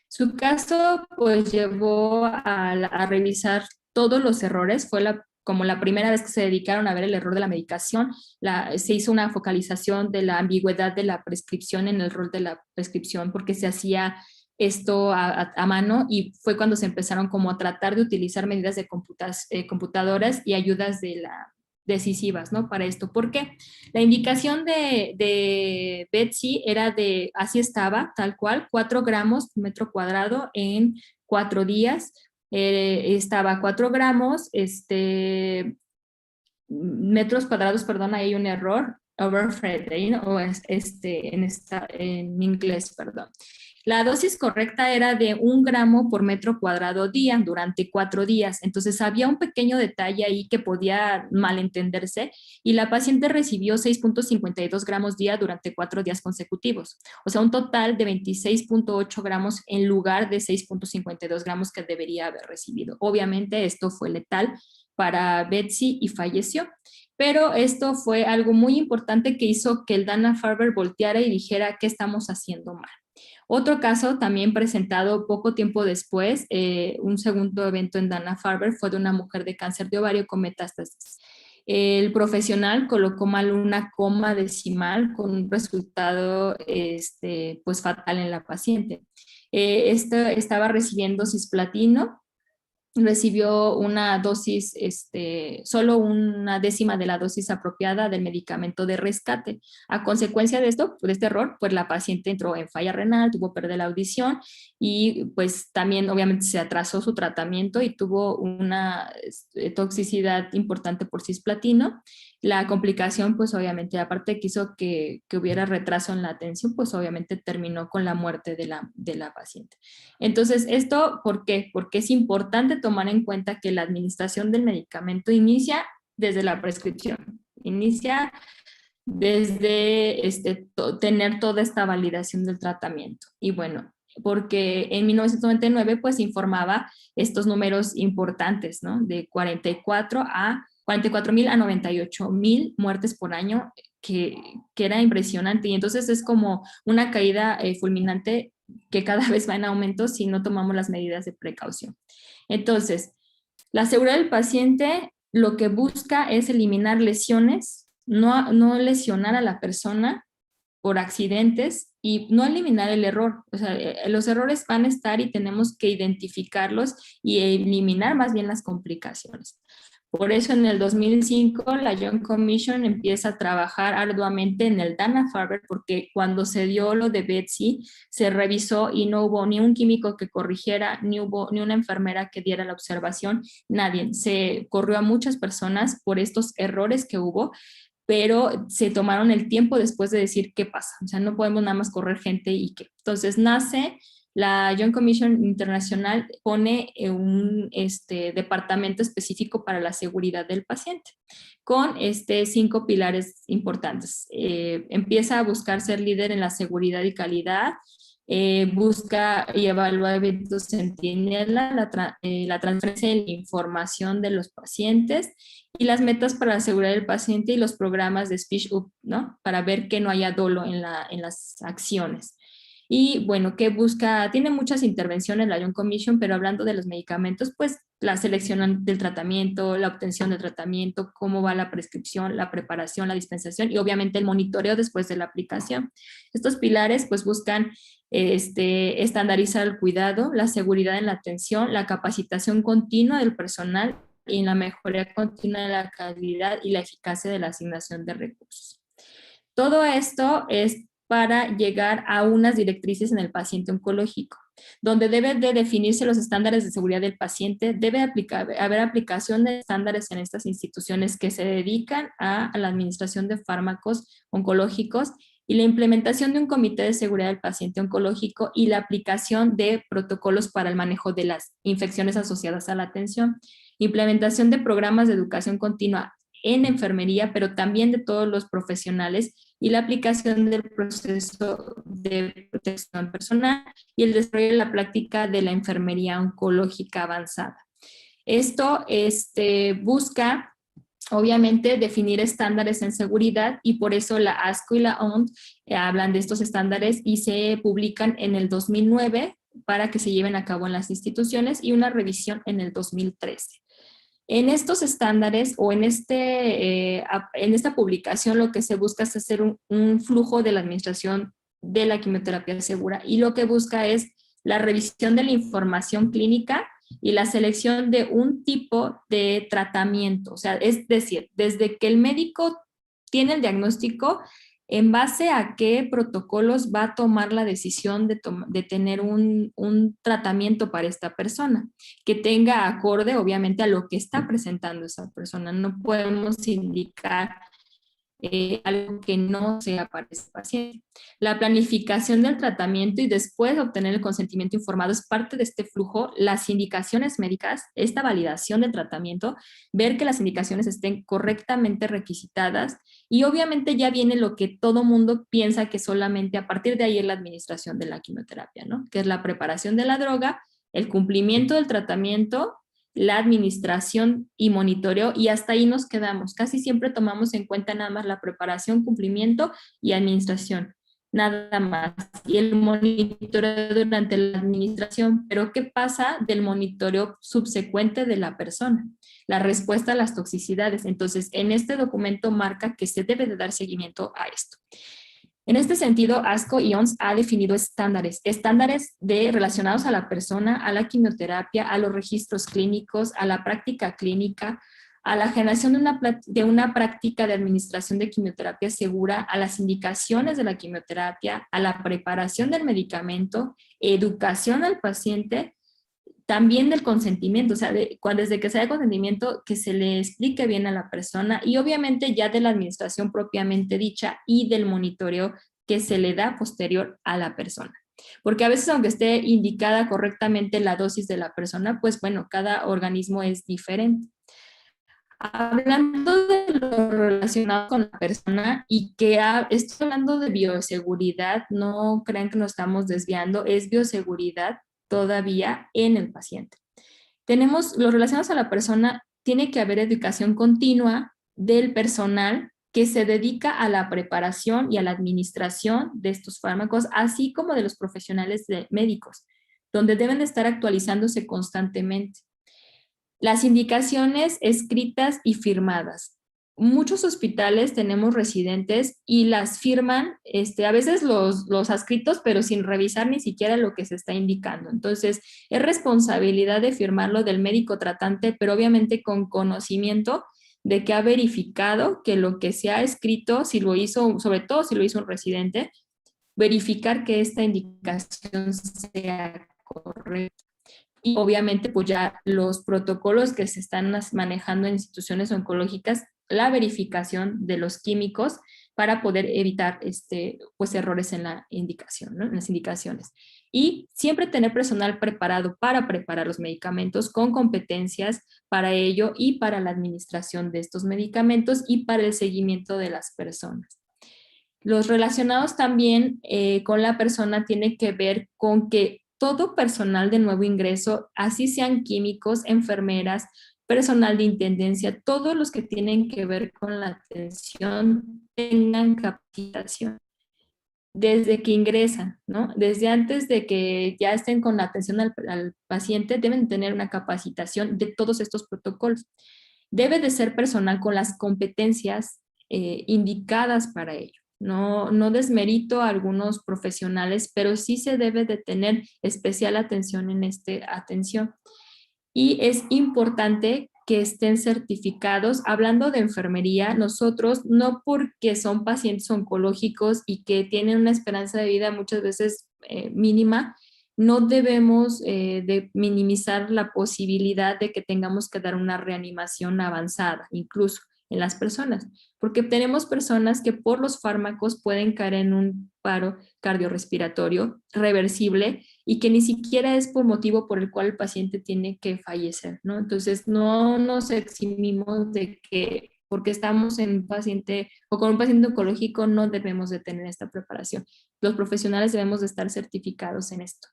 Su caso, pues, llevó a revisar todos los errores. Fue como la primera vez que se dedicaron a ver el error de la medicación. Se hizo una focalización de la ambigüedad de la prescripción en el rol de la prescripción, porque se hacía esto a mano y fue cuando se empezaron como a tratar de utilizar medidas de computadoras y ayudas decisivas, ¿no? Para esto. ¿Por qué? La indicación de Betsy era de, así estaba, tal cual, 4 gramos por metro cuadrado en 4 días. Estaba 4 gramos, metros cuadrados, perdón, hay un error, overfeeding, o en inglés, perdón. La dosis correcta era de 1 gramo por metro cuadrado día durante 4 días. Entonces había un pequeño detalle ahí que podía malentenderse y la paciente recibió 6,52 gramos día durante 4 días consecutivos. O sea, un total de 26,8 gramos en lugar de 6,52 gramos que debería haber recibido. Obviamente esto fue letal para Betsy y falleció. Pero esto fue algo muy importante que hizo que el Dana-Farber volteara y dijera qué estamos haciendo mal. Otro caso también presentado poco tiempo después, un segundo evento en Dana-Farber fue de una mujer de cáncer de ovario con metástasis. El profesional colocó mal una coma decimal con un resultado pues fatal en la paciente. Estaba recibiendo cisplatino recibió una dosis, solo una décima de la dosis apropiada del medicamento de rescate. A consecuencia de esto, de este error, pues la paciente entró en falla renal, tuvo pérdida de la audición y pues también obviamente se atrasó su tratamiento y tuvo una toxicidad importante por cisplatino. La complicación, pues obviamente, aparte que hizo que hubiera retraso en la atención, pues obviamente terminó con la muerte de la paciente. Entonces, ¿esto por qué? Porque es importante tomar en cuenta que la administración del medicamento inicia desde la prescripción, inicia desde tener toda esta validación del tratamiento. Y bueno, porque en 1999 pues informaba estos números importantes, ¿no? De 44.000 a 98.000 muertes por año, que era impresionante. Y entonces es como una caída fulminante que cada vez va en aumento si no tomamos las medidas de precaución. Entonces, la seguridad del paciente lo que busca es eliminar lesiones, no lesionar a la persona por accidentes y no eliminar el error. O sea, los errores van a estar y tenemos que identificarlos y eliminar más bien las complicaciones. Por eso en el 2005 la Young Commission empieza a trabajar arduamente en el Dana-Farber, porque cuando se dio lo de Betsy se revisó y no hubo ni un químico que corrigiera, ni hubo ni una enfermera que diera la observación, nadie. Se corrió a muchas personas por estos errores que hubo, pero se tomaron el tiempo después de decir qué pasa. O sea, no podemos nada más correr gente y qué. Entonces nace la Young Commission Internacional, pone un departamento específico para la seguridad del paciente, con 5 pilares importantes. Empieza a buscar ser líder en la seguridad y calidad, busca y evalúa eventos centinela, la transferencia de la información de los pacientes y las metas para la seguridad del paciente y los programas de Speech Up, ¿no? Para ver que no haya dolo en las acciones. Y bueno, ¿qué busca? Tiene muchas intervenciones la Young Commission, pero hablando de los medicamentos, pues la selección del tratamiento, la obtención del tratamiento, cómo va la prescripción, la preparación, la dispensación y obviamente el monitoreo después de la aplicación. Estos pilares pues buscan estandarizar el cuidado, la seguridad en la atención, la capacitación continua del personal y la mejora continua de la calidad y la eficacia de la asignación de recursos. Todo esto es para llegar a unas directrices en el paciente oncológico, donde debe de definirse los estándares de seguridad del paciente, debe haber aplicación de estándares en estas instituciones que se dedican a la administración de fármacos oncológicos y la implementación de un comité de seguridad del paciente oncológico y la aplicación de protocolos para el manejo de las infecciones asociadas a la atención, implementación de programas de educación continua en enfermería, pero también de todos los profesionales y la aplicación del proceso de protección personal y el desarrollo de la práctica de la enfermería oncológica avanzada. Esto busca obviamente definir estándares en seguridad y por eso la ASCO y la OMS hablan de estos estándares y se publican en el 2009 para que se lleven a cabo en las instituciones y una revisión en el 2013. En estos estándares o en esta publicación lo que se busca es hacer un flujo de la administración de la quimioterapia segura y lo que busca es la revisión de la información clínica y la selección de un tipo de tratamiento. O sea, es decir, desde que el médico tiene el diagnóstico, en base a qué protocolos va a tomar la decisión de tener un tratamiento para esta persona, que tenga acorde obviamente a lo que está presentando esa persona. No podemos indicar algo que no sea para ese paciente. La planificación del tratamiento y después obtener el consentimiento informado es parte de este flujo. Las indicaciones médicas, esta validación del tratamiento, ver que las indicaciones estén correctamente requisitadas y obviamente ya viene lo que todo mundo piensa que solamente a partir de ahí es la administración de la quimioterapia, ¿no? Que es la preparación de la droga, el cumplimiento del tratamiento, la administración y monitoreo y hasta ahí nos quedamos. Casi siempre tomamos en cuenta nada más la preparación, cumplimiento y administración, nada más. Y el monitoreo durante la administración, pero ¿qué pasa del monitoreo subsecuente de la persona? La respuesta a las toxicidades. Entonces, en este documento marca que se debe de dar seguimiento a esto. En este sentido, ASCO y OMS ha definido estándares relacionados a la persona, a la quimioterapia, a los registros clínicos, a la práctica clínica, a la generación de una práctica de administración de quimioterapia segura, a las indicaciones de la quimioterapia, a la preparación del medicamento, educación al paciente, también del consentimiento, o sea, desde que sea de consentimiento, que se le explique bien a la persona y obviamente ya de la administración propiamente dicha y del monitoreo que se le da posterior a la persona. Porque a veces, aunque esté indicada correctamente la dosis de la persona, pues bueno, cada organismo es diferente. Hablando de lo relacionado con la persona y que estoy hablando de bioseguridad, no crean que nos estamos desviando, es bioseguridad todavía en el paciente. Tenemos los relacionados a la persona, tiene que haber educación continua del personal que se dedica a la preparación y a la administración de estos fármacos, así como de los profesionales médicos, donde deben de estar actualizándose constantemente. Las indicaciones escritas y firmadas. Muchos hospitales tenemos residentes y las firman, a veces los adscritos, pero sin revisar ni siquiera lo que se está indicando. Entonces, es responsabilidad de firmarlo del médico tratante, pero obviamente con conocimiento de que ha verificado que lo que se ha escrito, si lo hizo, sobre todo si lo hizo un residente, verificar que esta indicación sea correcta. Y obviamente, pues ya los protocolos que se están manejando en instituciones oncológicas, la verificación de los químicos para poder evitar pues errores en la indicación, ¿no? En las indicaciones. Y siempre tener personal preparado para preparar los medicamentos con competencias para ello y para la administración de estos medicamentos y para el seguimiento de las personas. Los relacionados también con la persona tiene que ver con que todo personal de nuevo ingreso, así sean químicos, enfermeras, personal de intendencia, todos los que tienen que ver con la atención tengan capacitación desde que ingresan, ¿no? Desde antes de que ya estén con la atención al paciente, deben tener una capacitación de todos estos protocolos. Debe de ser personal con las competencias indicadas para ello. No desmerito a algunos profesionales, pero sí se debe de tener especial atención en atención. Y es importante que estén certificados. Hablando de enfermería, nosotros, no porque son pacientes oncológicos y que tienen una esperanza de vida muchas veces mínima, no debemos de minimizar la posibilidad de que tengamos que dar una reanimación avanzada, incluso en las personas, porque tenemos personas que por los fármacos pueden caer en un paro cardiorrespiratorio reversible y que ni siquiera es por motivo por el cual el paciente tiene que fallecer, ¿no? Entonces, no nos eximimos de que porque estamos en un paciente o con un paciente oncológico no debemos de tener esta preparación. Los profesionales debemos de estar certificados en esto.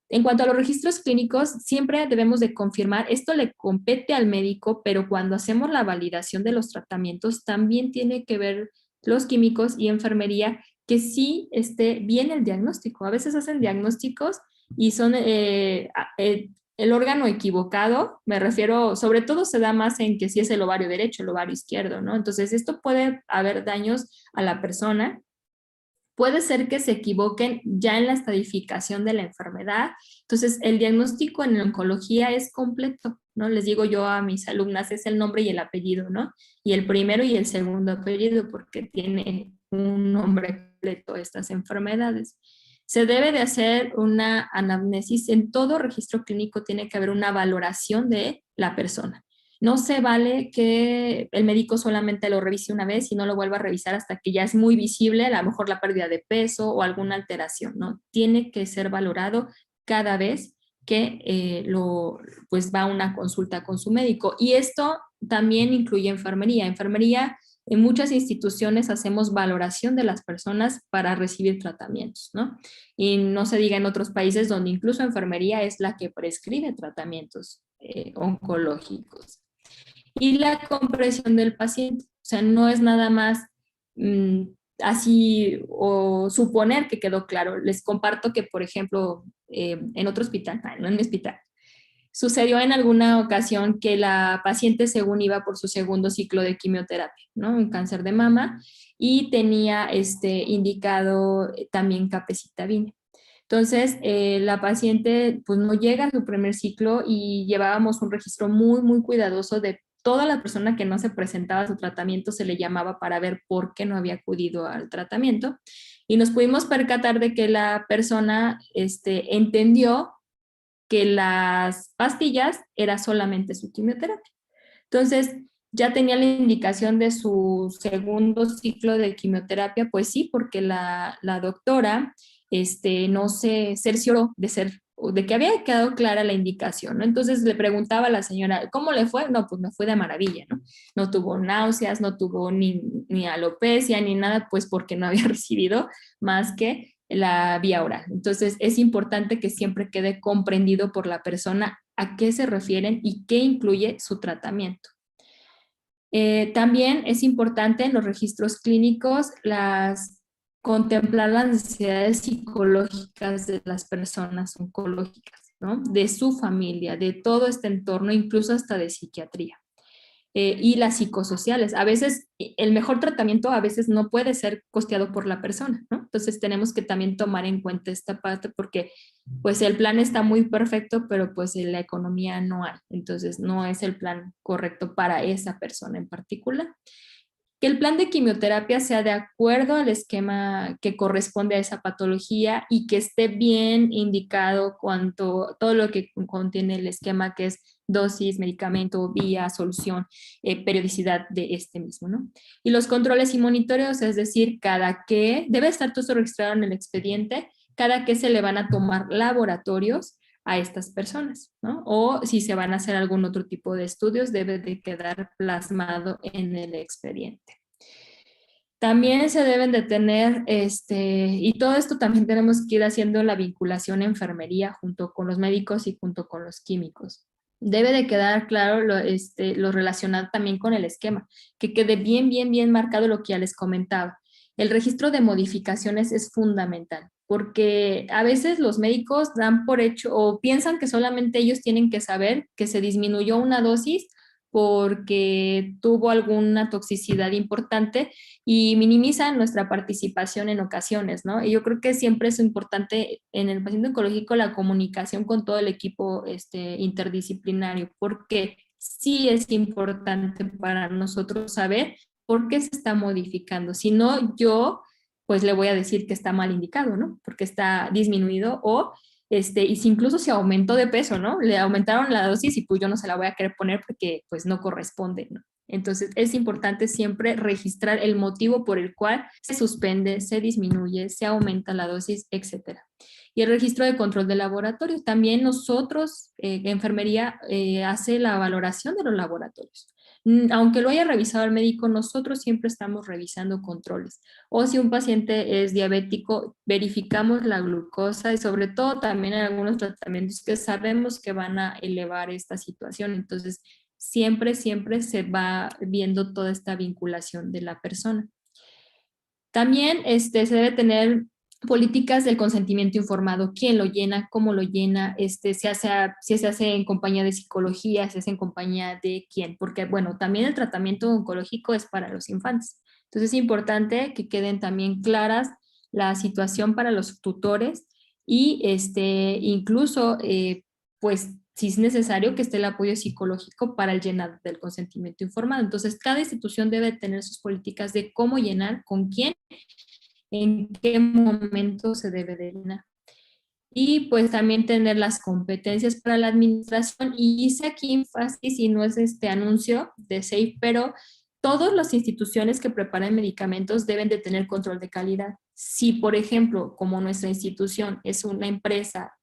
En cuanto a los registros clínicos, siempre debemos de confirmar, esto le compete al médico, pero cuando hacemos la validación de los tratamientos, también tiene que ver los químicos y enfermería que sí esté bien el diagnóstico. A veces hacen diagnósticos y son el órgano equivocado, me refiero, sobre todo se da más en que si es el ovario derecho, el ovario izquierdo, ¿no? Entonces, esto puede haber daños a la persona. Puede ser que se equivoquen ya en la estadificación de la enfermedad. Entonces, el diagnóstico en oncología es completo, ¿no? Les digo yo a mis alumnas, es el nombre y el apellido, ¿no? Y el primero y el segundo apellido, porque tiene un nombre completo estas enfermedades. Se debe de hacer una anamnesis. En todo registro clínico tiene que haber una valoración de la persona. No se vale que el médico solamente lo revise una vez y no lo vuelva a revisar hasta que ya es muy visible, a lo mejor la pérdida de peso o alguna alteración, ¿no? Tiene que ser valorado cada vez que pues va a una consulta con su médico. Y esto también incluye enfermería. Enfermería, en muchas instituciones hacemos valoración de las personas para recibir tratamientos, ¿no? Y no se diga en otros países donde incluso enfermería es la que prescribe tratamientos oncológicos. Y la comprensión del paciente. O sea, no es nada más así o suponer que quedó claro. Les comparto que, por ejemplo, en otro hospital, no en mi hospital, sucedió en alguna ocasión que la paciente según iba por su segundo ciclo de quimioterapia, ¿no? Un cáncer de mama, y tenía indicado también capecitabina. Entonces, la paciente pues no llega a su primer ciclo y llevábamos un registro muy, muy cuidadoso de toda la persona que no se presentaba a su tratamiento, se le llamaba para ver por qué no había acudido al tratamiento. Y nos pudimos percatar de que la persona entendió que las pastillas era solamente su quimioterapia. Entonces, ya tenía la indicación de su segundo ciclo de quimioterapia, pues sí, porque la doctora no se cercioró de que había quedado clara la indicación, ¿no? Entonces le preguntaba a la señora, ¿cómo le fue? No, pues me fue de maravilla, ¿no? No tuvo náuseas, no tuvo ni alopecia, ni nada, pues porque no había recibido más que la vía oral. Entonces es importante que siempre quede comprendido por la persona a qué se refieren y qué incluye su tratamiento. También es importante en los registros clínicos contemplar las necesidades psicológicas de las personas oncológicas, ¿no? De su familia, de todo este entorno, incluso hasta de psiquiatría. Y las psicosociales. A veces el mejor tratamiento a veces no puede ser costeado por la persona, ¿no? Entonces tenemos que también tomar en cuenta esta parte porque pues el plan está muy perfecto, pero pues en la economía no hay. Entonces no es el plan correcto para esa persona en particular. Que el plan de quimioterapia sea de acuerdo al esquema que corresponde a esa patología y que esté bien indicado todo lo que contiene el esquema, que es dosis, medicamento, vía, solución, periodicidad de este mismo, ¿no? Y los controles y monitoreos, es decir, debe estar todo esto registrado en el expediente, cada que se le van a tomar laboratorios a estas personas, ¿no? O si se van a hacer algún otro tipo de estudios, debe de quedar plasmado en el expediente. También se deben de tener, y todo esto también tenemos que ir haciendo la vinculación enfermería junto con los médicos y junto con los químicos. Debe de quedar claro lo relacionado también con el esquema, que quede bien, bien, bien marcado lo que ya les comentaba. El registro de modificaciones es fundamental, porque a veces los médicos dan por hecho o piensan que solamente ellos tienen que saber que se disminuyó una dosis porque tuvo alguna toxicidad importante y minimizan nuestra participación en ocasiones, ¿no? Y yo creo que siempre es importante en el paciente oncológico la comunicación con todo el equipo interdisciplinario, porque sí es importante para nosotros saber por qué se está modificando. Si no, yo pues le voy a decir que está mal indicado, ¿no? Porque está disminuido o y si incluso se aumentó de peso, ¿no? Le aumentaron la dosis y pues yo no se la voy a querer poner porque pues no corresponde, ¿no? Entonces es importante siempre registrar el motivo por el cual se suspende, se disminuye, se aumenta la dosis, etcétera. Y el registro de control de laboratorio. También nosotros, enfermería, hace la valoración de los laboratorios. Aunque lo haya revisado el médico, nosotros siempre estamos revisando controles. O si un paciente es diabético, verificamos la glucosa y sobre todo también en algunos tratamientos que sabemos que van a elevar esta situación. Entonces, siempre, siempre se va viendo toda esta vinculación de la persona. También se debe tener políticas del consentimiento informado, quién lo llena, cómo lo llena, si se hace en compañía de psicología, se hace en compañía de quién, porque bueno, también el tratamiento oncológico es para los infantes. Entonces es importante que queden también claras la situación para los tutores y incluso pues si es necesario que esté el apoyo psicológico para el llenado del consentimiento informado. Entonces cada institución debe tener sus políticas de cómo llenar, con quién, en qué momento se debe de llenar. Y pues también tener las competencias para la administración. Y hice aquí énfasis, y no es este anuncio de SAFE, pero todas las instituciones que preparan medicamentos deben de tener control de calidad. Si, por ejemplo, como nuestra institución es una empresa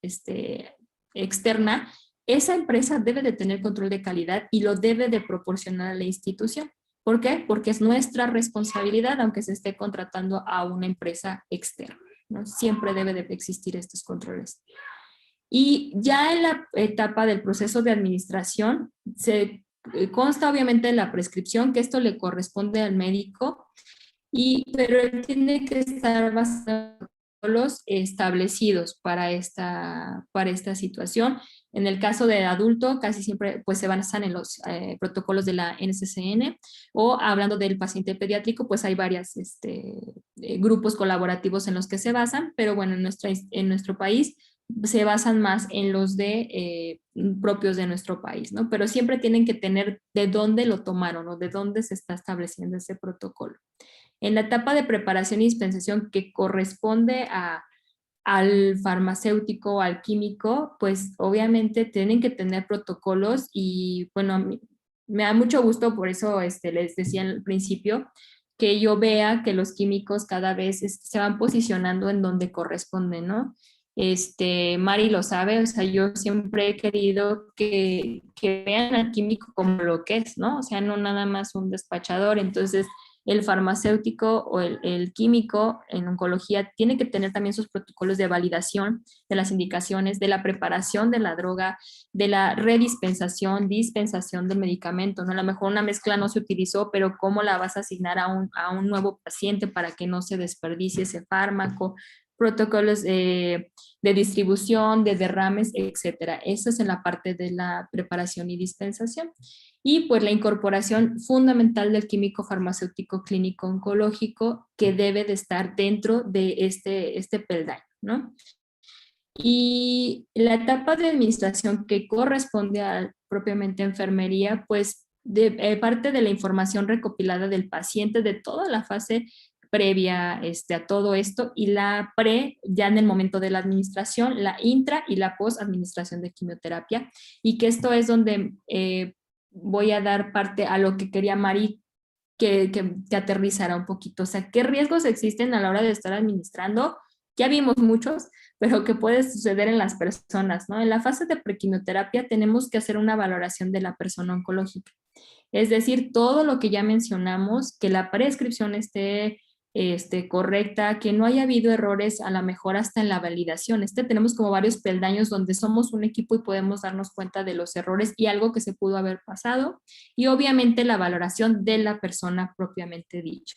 externa, esa empresa debe de tener control de calidad y lo debe de proporcionar a la institución. ¿Por qué? Porque es nuestra responsabilidad, aunque se esté contratando a una empresa externa, ¿no? Siempre debe de existir estos controles. Y ya en la etapa del proceso de administración, se consta obviamente la prescripción, que esto le corresponde al médico, pero él tiene que estar basado en los establecidos para esta situación. En el caso de adulto, casi siempre pues, se basan en los protocolos de la NCCN, o hablando del paciente pediátrico, pues hay varios grupos colaborativos en los que se basan, pero bueno, en nuestro país se basan más en los propios de nuestro país, ¿no? Pero siempre tienen que tener de dónde lo tomaron o de dónde se está estableciendo ese protocolo. En la etapa de preparación y dispensación que corresponde al farmacéutico, al químico, pues obviamente tienen que tener protocolos y bueno, me da mucho gusto, por eso les decía al principio, que yo vea que los químicos cada vez se van posicionando en donde corresponden, ¿no? Mari lo sabe, o sea, yo siempre he querido que vean al químico como lo que es, ¿no? O sea, no nada más un despachador. Entonces, el farmacéutico o el químico en oncología tiene que tener también sus protocolos de validación de las indicaciones, de la preparación de la droga, de la redispensación, dispensación del medicamento, ¿no? A lo mejor una mezcla no se utilizó, pero ¿cómo la vas a asignar a un nuevo paciente para que no se desperdicie ese fármaco? Protocolos de distribución, de derrames, etcétera. Eso es en la parte de la preparación y dispensación. Y pues la incorporación fundamental del químico farmacéutico clínico oncológico que debe de estar dentro de este peldaño, ¿no? Y la etapa de administración que corresponde a propiamente enfermería, pues parte de la información recopilada del paciente de toda la fase previa a todo esto, y la pre, ya en el momento de la administración, la intra y la post administración de quimioterapia, y que esto es donde voy a dar parte a lo que quería Mari que aterrizara un poquito. O sea, ¿qué riesgos existen a la hora de estar administrando? Ya vimos muchos, pero que puede suceder en las personas, ¿no? En la fase de prequimioterapia tenemos que hacer una valoración de la persona oncológica. Es decir, todo lo que ya mencionamos, que la prescripción esté correcta, que no haya habido errores, a lo mejor hasta en la validación. Tenemos como varios peldaños donde somos un equipo y podemos darnos cuenta de los errores y algo que se pudo haber pasado. Y obviamente la valoración de la persona propiamente dicha.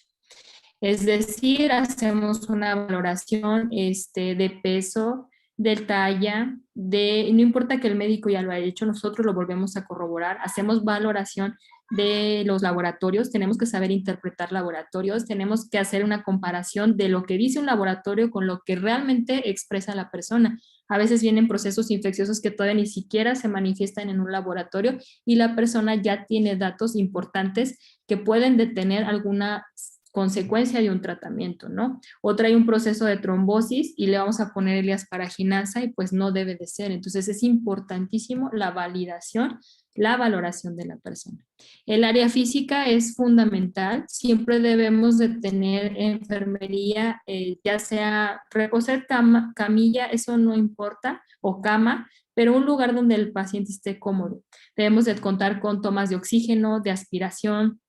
Es decir, hacemos una valoración de peso, de talla, no importa que el médico ya lo haya hecho, nosotros lo volvemos a corroborar, hacemos valoración de los laboratorios, tenemos que saber interpretar laboratorios, tenemos que hacer una comparación de lo que dice un laboratorio con lo que realmente expresa la persona. A veces vienen procesos infecciosos que todavía ni siquiera se manifiestan en un laboratorio y la persona ya tiene datos importantes que pueden detener alguna consecuencia de un tratamiento, ¿no? O trae un proceso de trombosis y le vamos a poner el asparaginasa y pues no debe de ser. Entonces es importantísimo la validación, la valoración de la persona. El área física es fundamental. Siempre debemos de tener enfermería, ya sea reposer camilla, eso no importa, o cama, pero un lugar donde el paciente esté cómodo. Debemos de contar con tomas de oxígeno, de aspiración,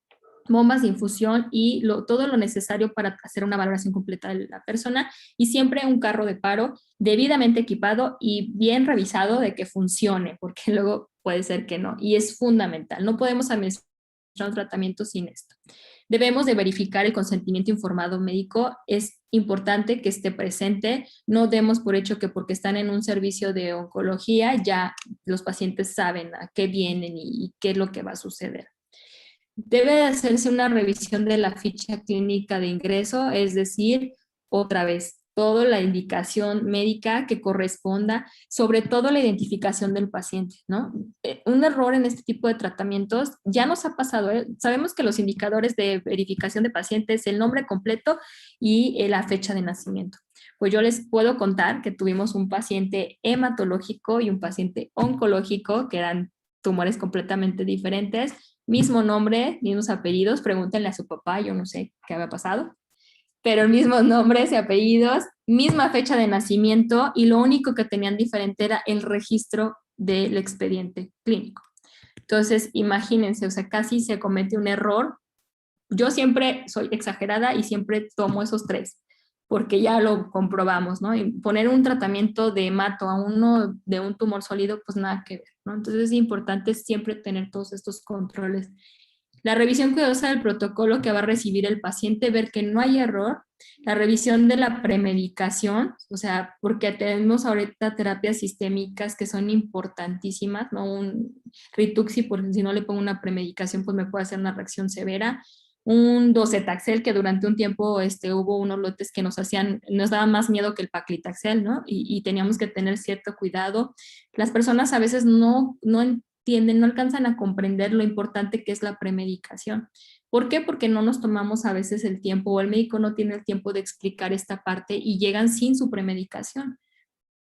bombas de infusión y todo lo necesario para hacer una valoración completa de la persona, y siempre un carro de paro debidamente equipado y bien revisado de que funcione, porque luego puede ser que no, y es fundamental. No podemos administrar un tratamiento sin esto. Debemos de verificar el consentimiento informado médico. Es importante que esté presente. No demos por hecho que porque están en un servicio de oncología ya los pacientes saben a qué vienen y qué es lo que va a suceder. Debe de hacerse una revisión de la ficha clínica de ingreso, es decir, otra vez, toda la indicación médica que corresponda, sobre todo la identificación del paciente, ¿no? Un error en este tipo de tratamientos ya nos ha pasado, ¿eh? Sabemos que los indicadores de verificación de pacientes, el nombre completo y la fecha de nacimiento. Pues yo les puedo contar que tuvimos un paciente hematológico y un paciente oncológico, que eran tumores completamente diferentes, mismo nombre, mismos apellidos, pregúntenle a su papá, yo no sé qué había pasado, pero mismos nombres y apellidos, misma fecha de nacimiento, y lo único que tenían diferente era el registro del expediente clínico. Entonces, imagínense, o sea, casi se comete un error. Yo siempre soy exagerada y siempre tomo esos tres, porque ya lo comprobamos, ¿no? Y poner un tratamiento de hemato a uno de un tumor sólido, pues nada que ver, ¿no? Entonces es importante siempre tener todos estos controles. La revisión cuidadosa del protocolo que va a recibir el paciente, ver que no hay error. La revisión de la premedicación, o sea, porque tenemos ahorita terapias sistémicas que son importantísimas, ¿no? Un Rituxi, porque si no le pongo una premedicación, pues me puede hacer una reacción severa. Un docetaxel, que durante un tiempo hubo unos lotes que nos daban más miedo que el paclitaxel, ¿no? Y teníamos que tener cierto cuidado. Las personas a veces no entienden, no alcanzan a comprender lo importante que es la premedicación. ¿Por qué? Porque no nos tomamos a veces el tiempo o el médico no tiene el tiempo de explicar esta parte y llegan sin su premedicación.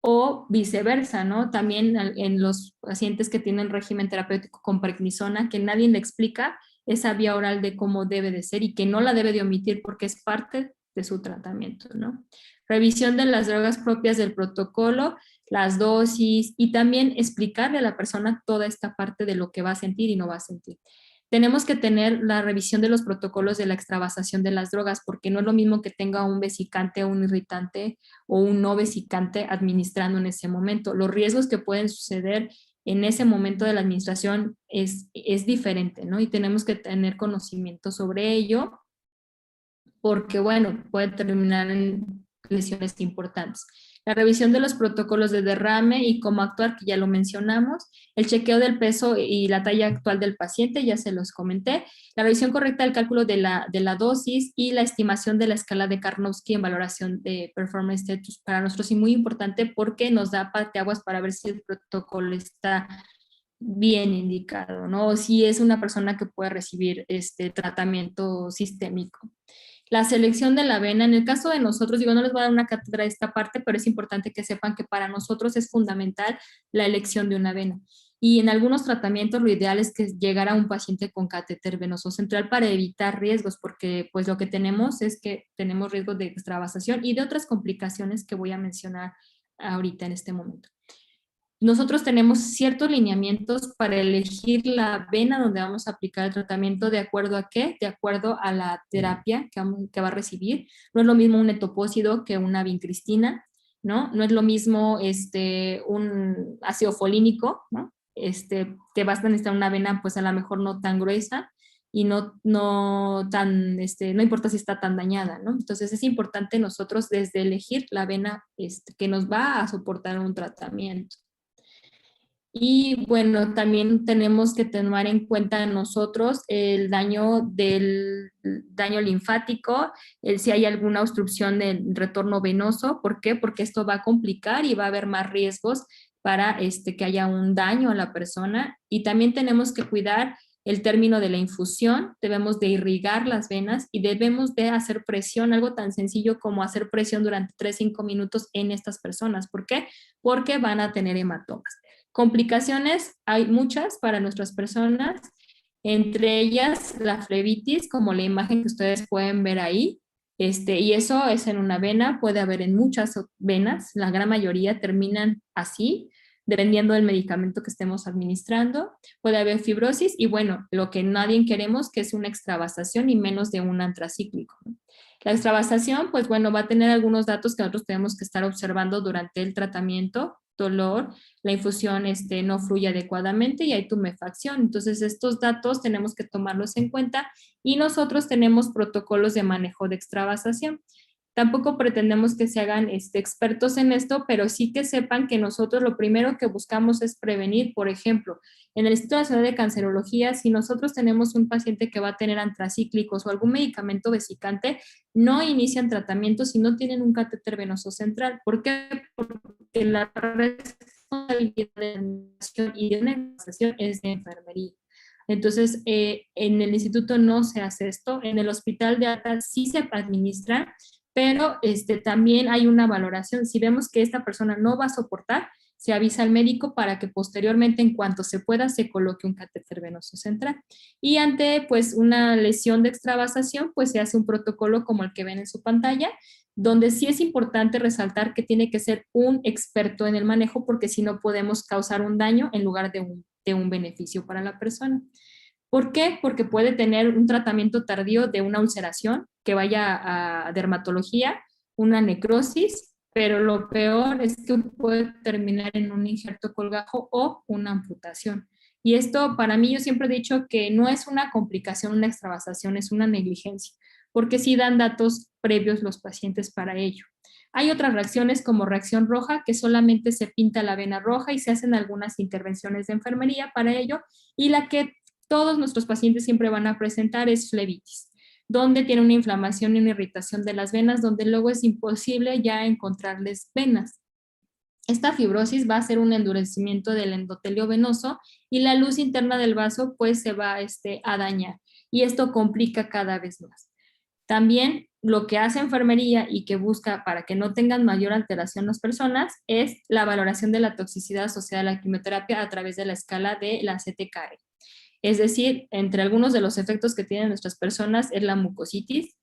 O viceversa, ¿no? También en los pacientes que tienen régimen terapéutico con prednisona, que nadie le explica esa vía oral de cómo debe de ser y que no la debe de omitir porque es parte de su tratamiento, ¿no? Revisión de las drogas propias del protocolo, las dosis y también explicarle a la persona toda esta parte de lo que va a sentir y no va a sentir. Tenemos que tener la revisión de los protocolos de la extravasación de las drogas, porque no es lo mismo que tenga un vesicante o un irritante o un no vesicante administrando en ese momento. Los riesgos que pueden suceder en ese momento de la administración es diferente, ¿no? Y tenemos que tener conocimiento sobre ello, porque, bueno, puede terminar en lesiones importantes. La revisión de los protocolos de derrame y cómo actuar, que ya lo mencionamos. El chequeo del peso y la talla actual del paciente, ya se los comenté. La revisión correcta del cálculo de la dosis y la estimación de la escala de Karnowski en valoración de performance status para nosotros es muy importante porque nos da parteaguas para ver si el protocolo está bien indicado, ¿no? O si es una persona que puede recibir este tratamiento sistémico. La selección de la avena, en el caso de nosotros, digo, no les voy a dar una cátedra de esta parte, pero es importante que sepan que para nosotros es fundamental la elección de una avena. Y en algunos tratamientos lo ideal es que llegara un paciente con catéter venoso central para evitar riesgos, porque pues lo que tenemos es que tenemos riesgos de extravasación y de otras complicaciones que voy a mencionar ahorita en este momento. Nosotros tenemos ciertos lineamientos para elegir la vena donde vamos a aplicar el tratamiento, ¿de acuerdo a qué? De acuerdo a la terapia que va a recibir. No es lo mismo un etopósido que una vincristina, ¿no? No es lo mismo un ácido folínico, ¿no? Que va a necesitar una vena, pues a lo mejor no tan gruesa y no tan, no importa si está tan dañada, ¿no? Entonces es importante nosotros desde elegir la vena que nos va a soportar un tratamiento. Y bueno, también tenemos que tomar en cuenta nosotros el daño linfático, si hay alguna obstrucción del retorno venoso. ¿Por qué? Porque esto va a complicar y va a haber más riesgos para que haya un daño a la persona. Y también tenemos que cuidar el término de la infusión, debemos de irrigar las venas y debemos de hacer presión, algo tan sencillo como hacer presión durante 3-5 minutos en estas personas. ¿Por qué? Porque van a tener hematomas. Complicaciones hay muchas para nuestras personas, entre ellas la flebitis, como la imagen que ustedes pueden ver ahí, y eso es en una vena, puede haber en muchas venas, la gran mayoría terminan así, dependiendo del medicamento que estemos administrando, puede haber fibrosis y bueno, lo que nadie queremos que es una extravasación y menos de un antracíclico. La extravasación, pues bueno, va a tener algunos datos que nosotros tenemos que estar observando durante el tratamiento, dolor, la infusión no fluye adecuadamente y hay tumefacción. Entonces, estos datos tenemos que tomarlos en cuenta y nosotros tenemos protocolos de manejo de extravasación. Tampoco pretendemos que se hagan expertos en esto, pero sí que sepan que nosotros lo primero que buscamos es prevenir. Por ejemplo, en el Instituto Nacional de Cancerología, si nosotros tenemos un paciente que va a tener antracíclicos o algún medicamento vesicante, no inician tratamiento si no tienen un catéter venoso central. ¿Por qué? Porque la responsabilidad de la administración y de una administración es de enfermería. Entonces, en el instituto no se hace esto, en el hospital de alta sí se administra, pero también hay una valoración. Si vemos que esta persona no va a soportar, se avisa al médico para que posteriormente, en cuanto se pueda, se coloque un catéter venoso central. Y ante pues una lesión de extravasación, pues se hace un protocolo como el que ven en su pantalla, donde sí es importante resaltar que tiene que ser un experto en el manejo, porque si no podemos causar un daño en lugar de un beneficio para la persona. ¿Por qué? Porque puede tener un tratamiento tardío de una ulceración que vaya a dermatología, una necrosis, pero lo peor es que puede terminar en un injerto colgajo o una amputación. Y esto para mí yo siempre he dicho que no es una complicación, una extravasación, es una negligencia, porque sí dan datos previos los pacientes para ello. Hay otras reacciones como reacción roja, que solamente se pinta la vena roja y se hacen algunas intervenciones de enfermería para ello, y la que todos nuestros pacientes siempre van a presentar es flebitis, donde tiene una inflamación y una irritación de las venas, donde luego es imposible ya encontrarles venas. Esta fibrosis va a ser un endurecimiento del endotelio venoso y la luz interna del vaso pues se va a dañar y esto complica cada vez más. También lo que hace enfermería y que busca para que no tengan mayor alteración las personas es la valoración de la toxicidad asociada a la quimioterapia a través de la escala de la CTKE. Es decir, entre algunos de los efectos que tienen nuestras personas es la mucositis,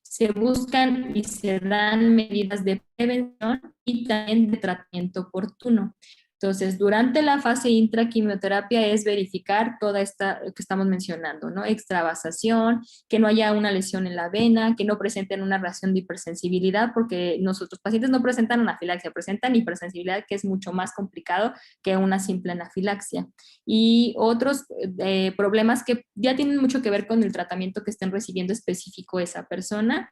se buscan y se dan medidas de prevención y también de tratamiento oportuno. Entonces, durante la fase intraquimioterapia es verificar toda esta que estamos mencionando, ¿no? Extravasación, que no haya una lesión en la vena, que no presenten una reacción de hipersensibilidad, porque nuestros pacientes no presentan anafilaxia, presentan hipersensibilidad, que es mucho más complicado que una simple anafilaxia. Y otros problemas que ya tienen mucho que ver con el tratamiento que estén recibiendo específico esa persona,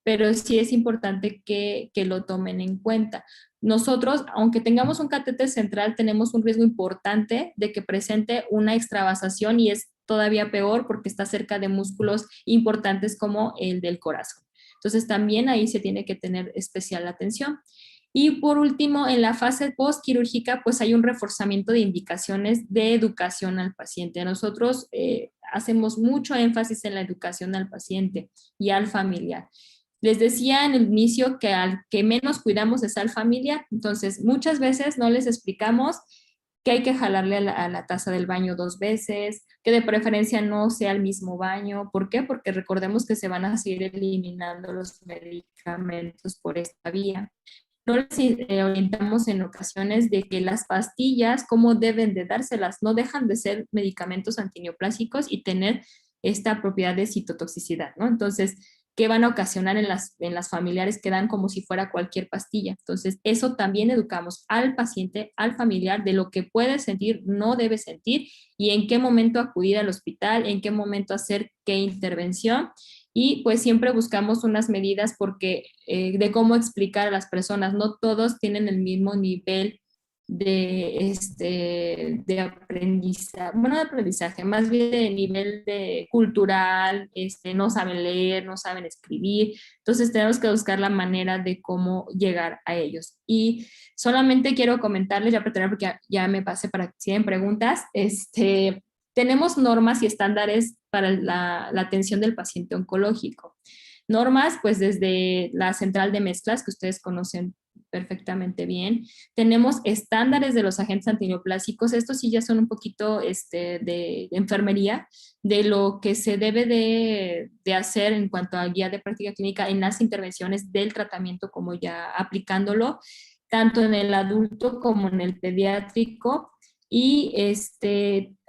pero sí es importante que lo tomen en cuenta. Nosotros, aunque tengamos un catéter central, tenemos un riesgo importante de que presente una extravasación y es todavía peor porque está cerca de músculos importantes como el del corazón. Entonces también ahí se tiene que tener especial atención. Y por último, en la fase postquirúrgica, pues hay un reforzamiento de indicaciones de educación al paciente. Nosotros hacemos mucho énfasis en la educación al paciente y al familiar. Les decía en el inicio que al que menos cuidamos es al familiar, entonces muchas veces no les explicamos que hay que jalarle a la taza del baño 2 veces, que de preferencia no sea el mismo baño. ¿Por qué? Porque recordemos que se van a seguir eliminando los medicamentos por esta vía. No les orientamos en ocasiones de que las pastillas, cómo deben de dárselas, no dejan de ser medicamentos antineoplásicos y tener esta propiedad de citotoxicidad, ¿no? Entonces, ¿qué van a ocasionar en las familiares que dan como si fuera cualquier pastilla? Entonces, eso también educamos al paciente, al familiar, de lo que puede sentir, no debe sentir y en qué momento acudir al hospital, en qué momento hacer qué intervención y pues siempre buscamos unas medidas porque de cómo explicar a las personas, no todos tienen el mismo nivel de aprendizaje, bueno, de aprendizaje, más bien de nivel de cultural, no saben leer, no saben escribir, entonces tenemos que buscar la manera de cómo llegar a ellos. Y solamente quiero comentarles, ya para terminar, porque ya me pasé para que siguen preguntas, tenemos normas y estándares para la atención del paciente oncológico. Normas, pues desde la central de mezclas, que ustedes conocen perfectamente bien. Tenemos estándares de los agentes antineoplásicos. Estos sí ya son un poquito de enfermería, de lo que se debe de hacer en cuanto a guía de práctica clínica en las intervenciones del tratamiento, como ya aplicándolo, tanto en el adulto como en el pediátrico y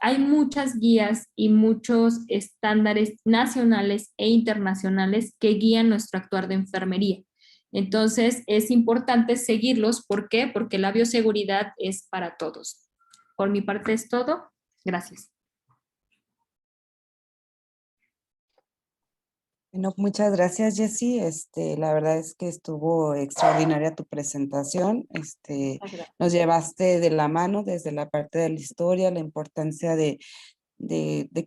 hay muchas guías y muchos estándares nacionales e internacionales que guían nuestro actuar de enfermería. Entonces, es importante seguirlos. ¿Por qué? Porque la bioseguridad es para todos. Por mi parte es todo. Gracias. Bueno, muchas gracias, Jessy. La verdad es que estuvo extraordinaria tu presentación. Nos llevaste de la mano desde la parte de la historia, la importancia de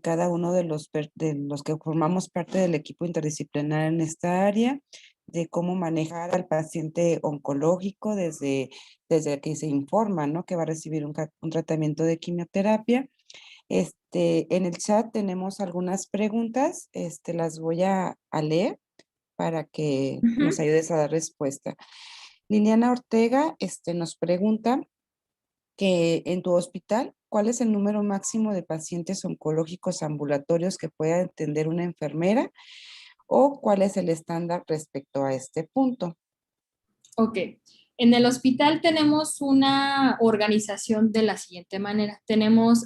cada uno de los que formamos parte del equipo interdisciplinar en esta área, de cómo manejar al paciente oncológico desde que se informa, ¿no? Que va a recibir un tratamiento de quimioterapia. En el chat tenemos algunas preguntas, las voy a leer para que nos ayudes a dar respuesta. Liliana Ortega, nos pregunta que en tu hospital, ¿cuál es el número máximo de pacientes oncológicos ambulatorios que pueda atender una enfermera? ¿O cuál es el estándar respecto a este punto? Ok. En el hospital tenemos una organización de la siguiente manera.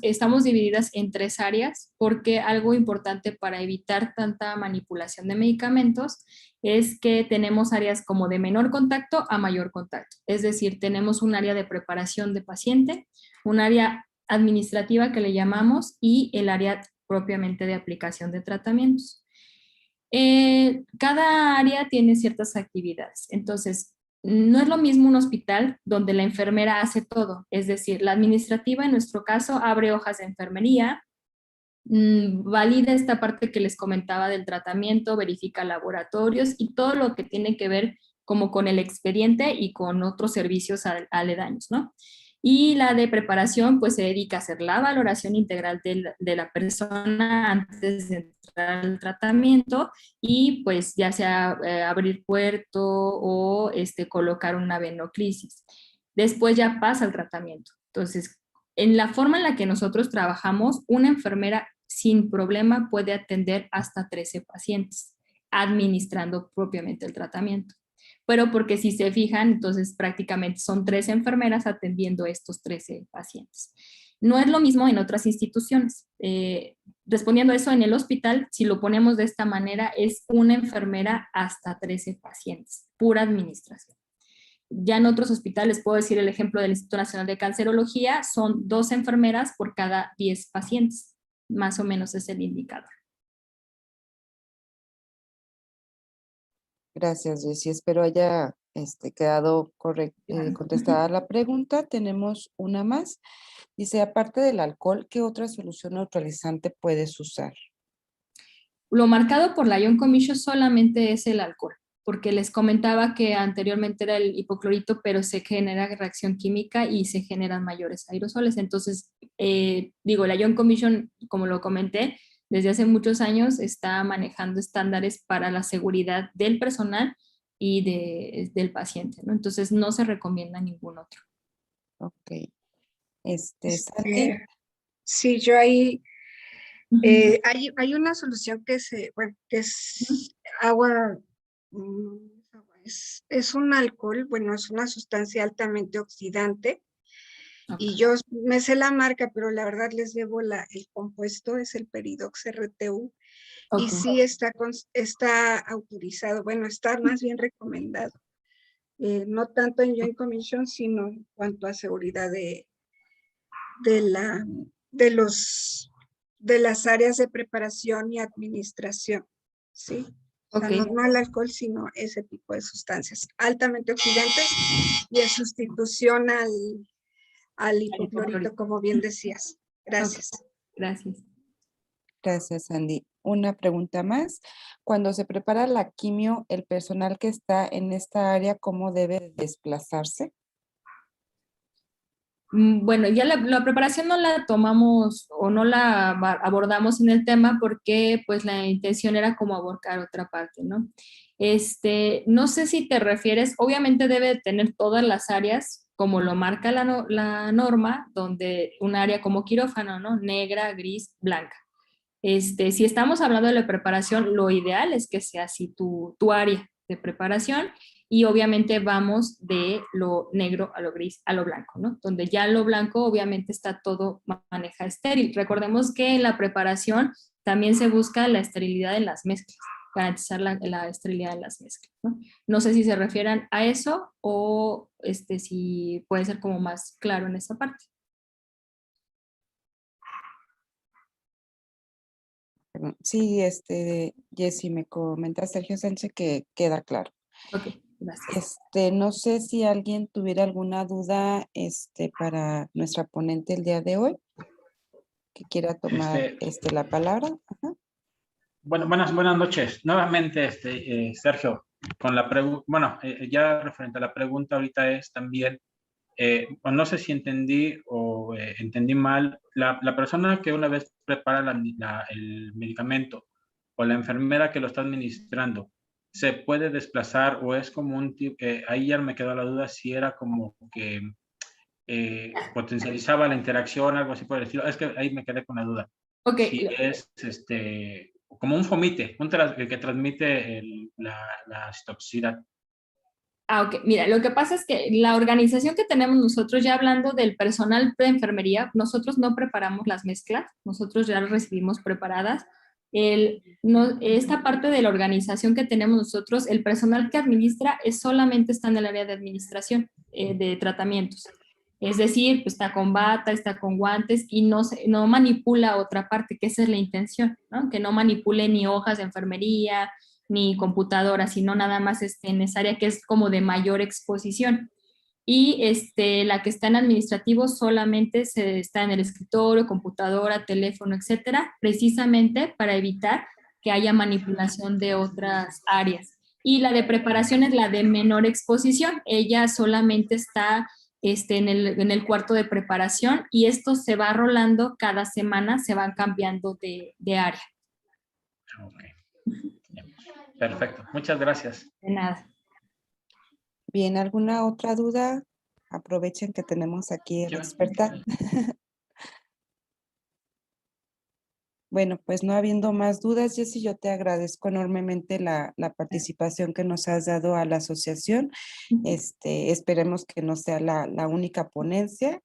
Estamos divididas en 3 áreas porque algo importante para evitar tanta manipulación de medicamentos es que tenemos áreas como de menor contacto a mayor contacto. Es decir, tenemos un área de preparación de paciente, un área administrativa que le llamamos y el área propiamente de aplicación de tratamientos. Cada área tiene ciertas actividades, entonces no es lo mismo un hospital donde la enfermera hace todo, es decir, la administrativa en nuestro caso abre hojas de enfermería, valida esta parte que les comentaba del tratamiento, verifica laboratorios y todo lo que tiene que ver como con el expediente y con otros servicios aledaños, ¿no? Y la de preparación, pues se dedica a hacer la valoración integral de la persona antes de entrar al tratamiento y pues ya sea abrir puerto o colocar una venoclisis. Después ya pasa al tratamiento. Entonces, en la forma en la que nosotros trabajamos, una enfermera sin problema puede atender hasta 13 pacientes, administrando propiamente el tratamiento. Pero porque si se fijan, entonces prácticamente son 3 enfermeras atendiendo estos 13 pacientes. No es lo mismo en otras instituciones. Respondiendo a eso, en el hospital, si lo ponemos de esta manera, es una enfermera hasta 13 pacientes, pura administración. Ya en otros hospitales, puedo decir el ejemplo del Instituto Nacional de Cancerología, son 2 enfermeras por cada 10 pacientes. Más o menos es el indicador. Gracias, Jessie. Espero haya quedado contestada la pregunta. Tenemos una más. Dice, aparte del alcohol, ¿qué otra solución neutralizante puedes usar? Lo marcado por la Ion Commission solamente es el alcohol, porque les comentaba que anteriormente era el hipoclorito, pero se genera reacción química y se generan mayores aerosoles. Entonces, la Ion Commission, como lo comenté, desde hace muchos años está manejando estándares para la seguridad del personal y del paciente, ¿no? Entonces, no se recomienda ningún otro. Ok. Sandy. Sí, yo ahí, hay una solución que es agua, es un alcohol, bueno, es una sustancia altamente oxidante. Okay. Y yo me sé la marca, pero la verdad les debo el compuesto, es el Peridox RTU. Okay. Y sí está autorizado, bueno, está más bien recomendado. No tanto en Joint Commission, sino en cuanto a seguridad de las áreas de preparación y administración, ¿sí? Okay. O sea, no el alcohol, sino ese tipo de sustancias altamente oxidantes y en sustitución al hipoclorito, como bien decías. Gracias. Okay. Gracias. Gracias, Sandy. Una pregunta más. Cuando se prepara la quimio, el personal que está en esta área, ¿cómo debe desplazarse? Bueno, ya la preparación no la tomamos o no la abordamos en el tema porque pues la intención era como abarcar otra parte, ¿no? No sé si te refieres, obviamente debe tener todas las áreas como lo marca la norma, donde un área como quirófano, ¿no? Negra, gris, blanca. Si estamos hablando de la preparación, lo ideal es que sea así tu área de preparación y obviamente vamos de lo negro a lo gris a lo blanco, ¿no? Donde ya lo blanco obviamente está todo maneja estéril. Recordemos que en la preparación también se busca la esterilidad en las mezclas, garantizar la esterilidad en las mezclas, ¿no? No sé si se refieran a eso o si puede ser como más claro en esa parte. Sí, Jessie, me comenta Sergio Sánchez que queda claro. Ok, gracias. No sé si alguien tuviera alguna duda para nuestra ponente el día de hoy, que quiera tomar la palabra. Ajá. Bueno, buenas noches. Nuevamente, Sergio, con la pregunta, ya referente a la pregunta ahorita es también, no sé si entendí o entendí mal, la persona que una vez prepara el medicamento o la enfermera que lo está administrando, ¿se puede desplazar o es como un tipo, ahí ya me quedó la duda si era como que potencializaba la interacción, algo así por el estilo? Es que ahí me quedé con la duda. Okay. Si es como un fomite, que transmite la toxicidad. Ok. Mira, lo que pasa es que la organización que tenemos nosotros, ya hablando del personal de enfermería, nosotros no preparamos las mezclas, nosotros ya las recibimos preparadas. Esta parte de la organización que tenemos nosotros, el personal que administra solamente está en el área de administración de tratamientos. Es decir, pues está con bata, está con guantes y no manipula otra parte, que esa es la intención, ¿no? Que no manipule ni hojas de enfermería, ni computadora, sino nada más en esa área que es como de mayor exposición. Y la que está en administrativo solamente está en el escritorio, computadora, teléfono, etcétera, precisamente para evitar que haya manipulación de otras áreas. Y la de preparación es la de menor exposición. Ella solamente está en el cuarto de preparación y esto se va rolando cada semana, se van cambiando de área. Ok. Perfecto. Muchas gracias. De nada. Bien, ¿alguna otra duda? Aprovechen que tenemos aquí a la experta. Bueno, pues no habiendo más dudas, Jessy, yo te agradezco enormemente la participación que nos has dado a la asociación. Esperemos que no sea la única ponencia.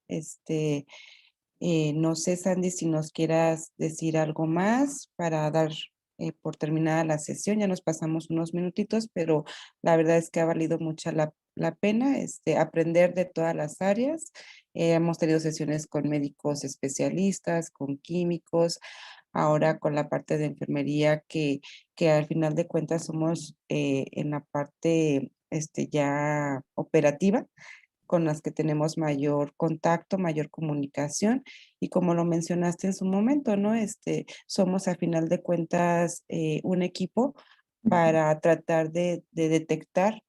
No sé, Sandy, si nos quieras decir algo más para dar por terminada la sesión. Ya nos pasamos unos minutitos, pero la verdad es que ha valido mucha la pena aprender de todas las áreas. Hemos tenido sesiones con médicos especialistas, con químicos, ahora con la parte de enfermería que al final de cuentas somos en la parte ya operativa, con las que tenemos mayor contacto, mayor comunicación y como lo mencionaste en su momento, ¿no? Somos a final de cuentas un equipo para tratar de detectar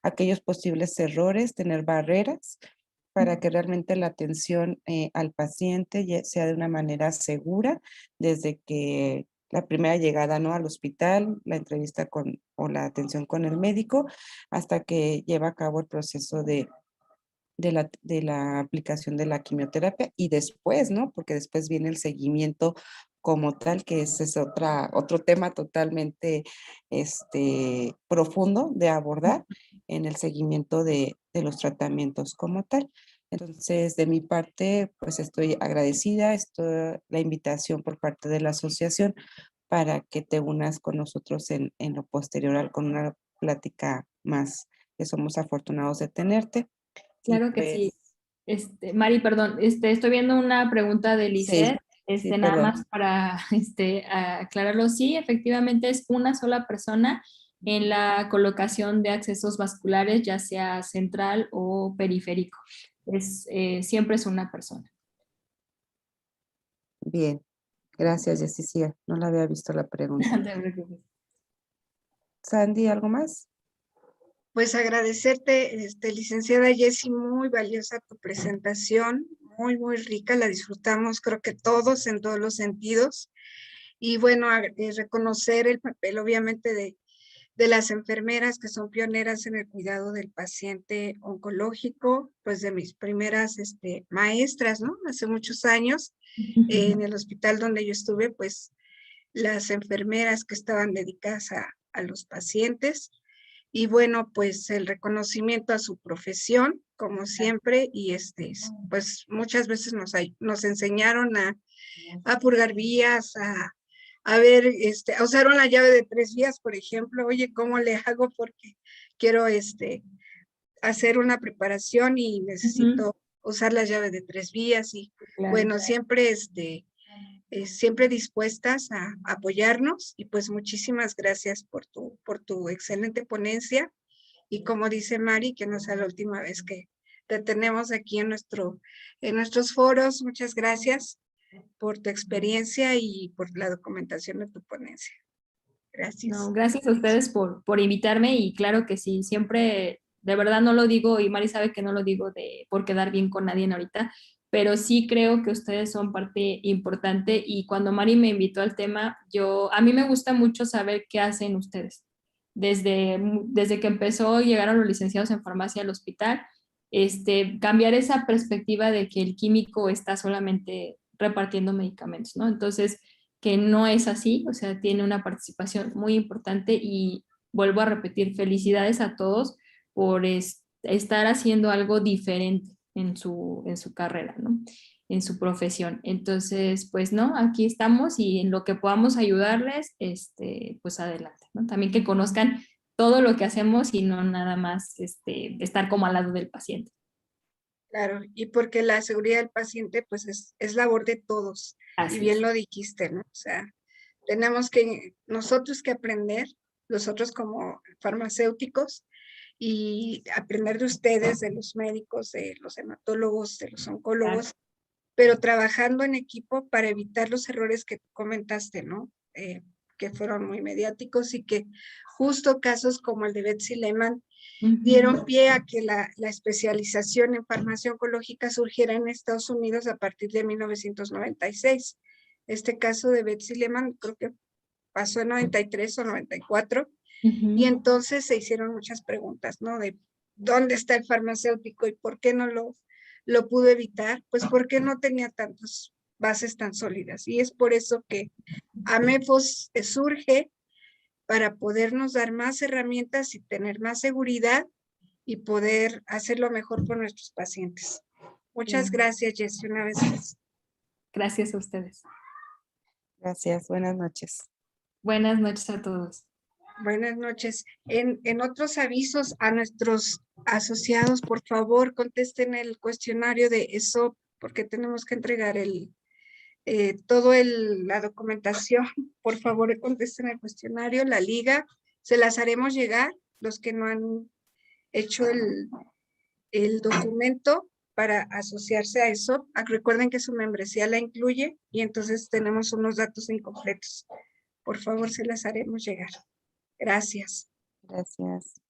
aquellos posibles errores, tener barreras para que realmente la atención al paciente sea de una manera segura desde que la primera llegada, ¿no?, al hospital, la entrevista o la atención con el médico, hasta que lleva a cabo el proceso de la aplicación de la quimioterapia y después, ¿no? Porque después viene el seguimiento como tal, que ese es otro tema totalmente profundo de abordar en el seguimiento de los tratamientos como tal. Entonces, de mi parte, pues estoy agradecida, la invitación por parte de la asociación para que te unas con nosotros en lo posterior, con una plática más, que somos afortunados de tenerte. Y Claro que sí. pues, Mari, perdón, estoy viendo una pregunta de sí, Lisette, sí, nada perdón. más para aclararlo. Sí, efectivamente es una sola persona en la colocación de accesos vasculares, ya sea central o periférico. Siempre es una persona. Bien, gracias, Jessica. No la había visto la pregunta. No te preocupes. Sandy, ¿algo más? Pues agradecerte, licenciada Jessy, muy valiosa tu presentación, muy, muy rica, la disfrutamos creo que todos en todos los sentidos. Y bueno, reconocer el papel obviamente de las enfermeras que son pioneras en el cuidado del paciente oncológico, pues de mis primeras maestras, ¿no? Hace muchos años, en el hospital donde yo estuve, pues las enfermeras que estaban dedicadas a los pacientes. Y bueno, pues el reconocimiento a su profesión, como siempre, y pues muchas veces nos enseñaron a purgar vías, a ver, a usar una llave de 3 vías, por ejemplo. Oye, ¿cómo le hago? Porque quiero hacer una preparación y necesito usar la llave de 3 vías. Y Claro. bueno, siempre siempre dispuestas a apoyarnos, y pues muchísimas gracias por tu excelente ponencia, y como dice Mari, que no sea la última vez que te tenemos aquí en nuestros foros. Muchas gracias por tu experiencia y por la documentación de tu ponencia. Gracias. No, gracias a ustedes por invitarme y claro que sí, siempre, de verdad no lo digo y Mari sabe que no lo digo por quedar bien con nadie ahorita, pero sí creo que ustedes son parte importante y cuando Mari me invitó al tema, a mí me gusta mucho saber qué hacen ustedes. Desde que empezó, llegaron los licenciados en farmacia al hospital, cambiar esa perspectiva de que el químico está solamente repartiendo medicamentos, ¿no? Entonces, que no es así, o sea, tiene una participación muy importante y vuelvo a repetir, felicidades a todos por estar haciendo algo diferente en su carrera, ¿no? En su profesión. Entonces, pues no, aquí estamos y en lo que podamos ayudarles, pues adelante, ¿no? También que conozcan todo lo que hacemos y no nada más estar como al lado del paciente. Claro, y porque la seguridad del paciente pues es labor de todos. Así y bien es. lo dijiste, ¿no? O sea, tenemos que nosotros que aprender, nosotros como farmacéuticos, y aprender de ustedes, de los médicos, de los hematólogos, de los oncólogos, pero trabajando en equipo para evitar los errores que comentaste, ¿no? Que fueron muy mediáticos y que justo casos como el de Betsy Lehmann dieron pie a que la especialización en farmacia oncológica surgiera en Estados Unidos a partir de 1996. Este caso de Betsy Lehmann creo que pasó en 93 o 94, y entonces se hicieron muchas preguntas, ¿no? De dónde está el farmacéutico y por qué no lo pudo evitar, pues porque no tenía tantas bases tan sólidas. Y es por eso que AMEFOS surge para podernos dar más herramientas y tener más seguridad y poder hacerlo mejor por nuestros pacientes. Muchas gracias, Jessie, una vez más. Gracias a ustedes. Gracias, buenas noches. Buenas noches a todos. Buenas noches. En otros avisos a nuestros asociados, por favor, contesten el cuestionario de ESOP, porque tenemos que entregar la documentación. Por favor, contesten el cuestionario, la liga, se las haremos llegar, los que no han hecho el documento para asociarse a ESOP. Recuerden que su membresía la incluye y entonces tenemos unos datos incompletos. Por favor, se las haremos llegar. Gracias. Gracias.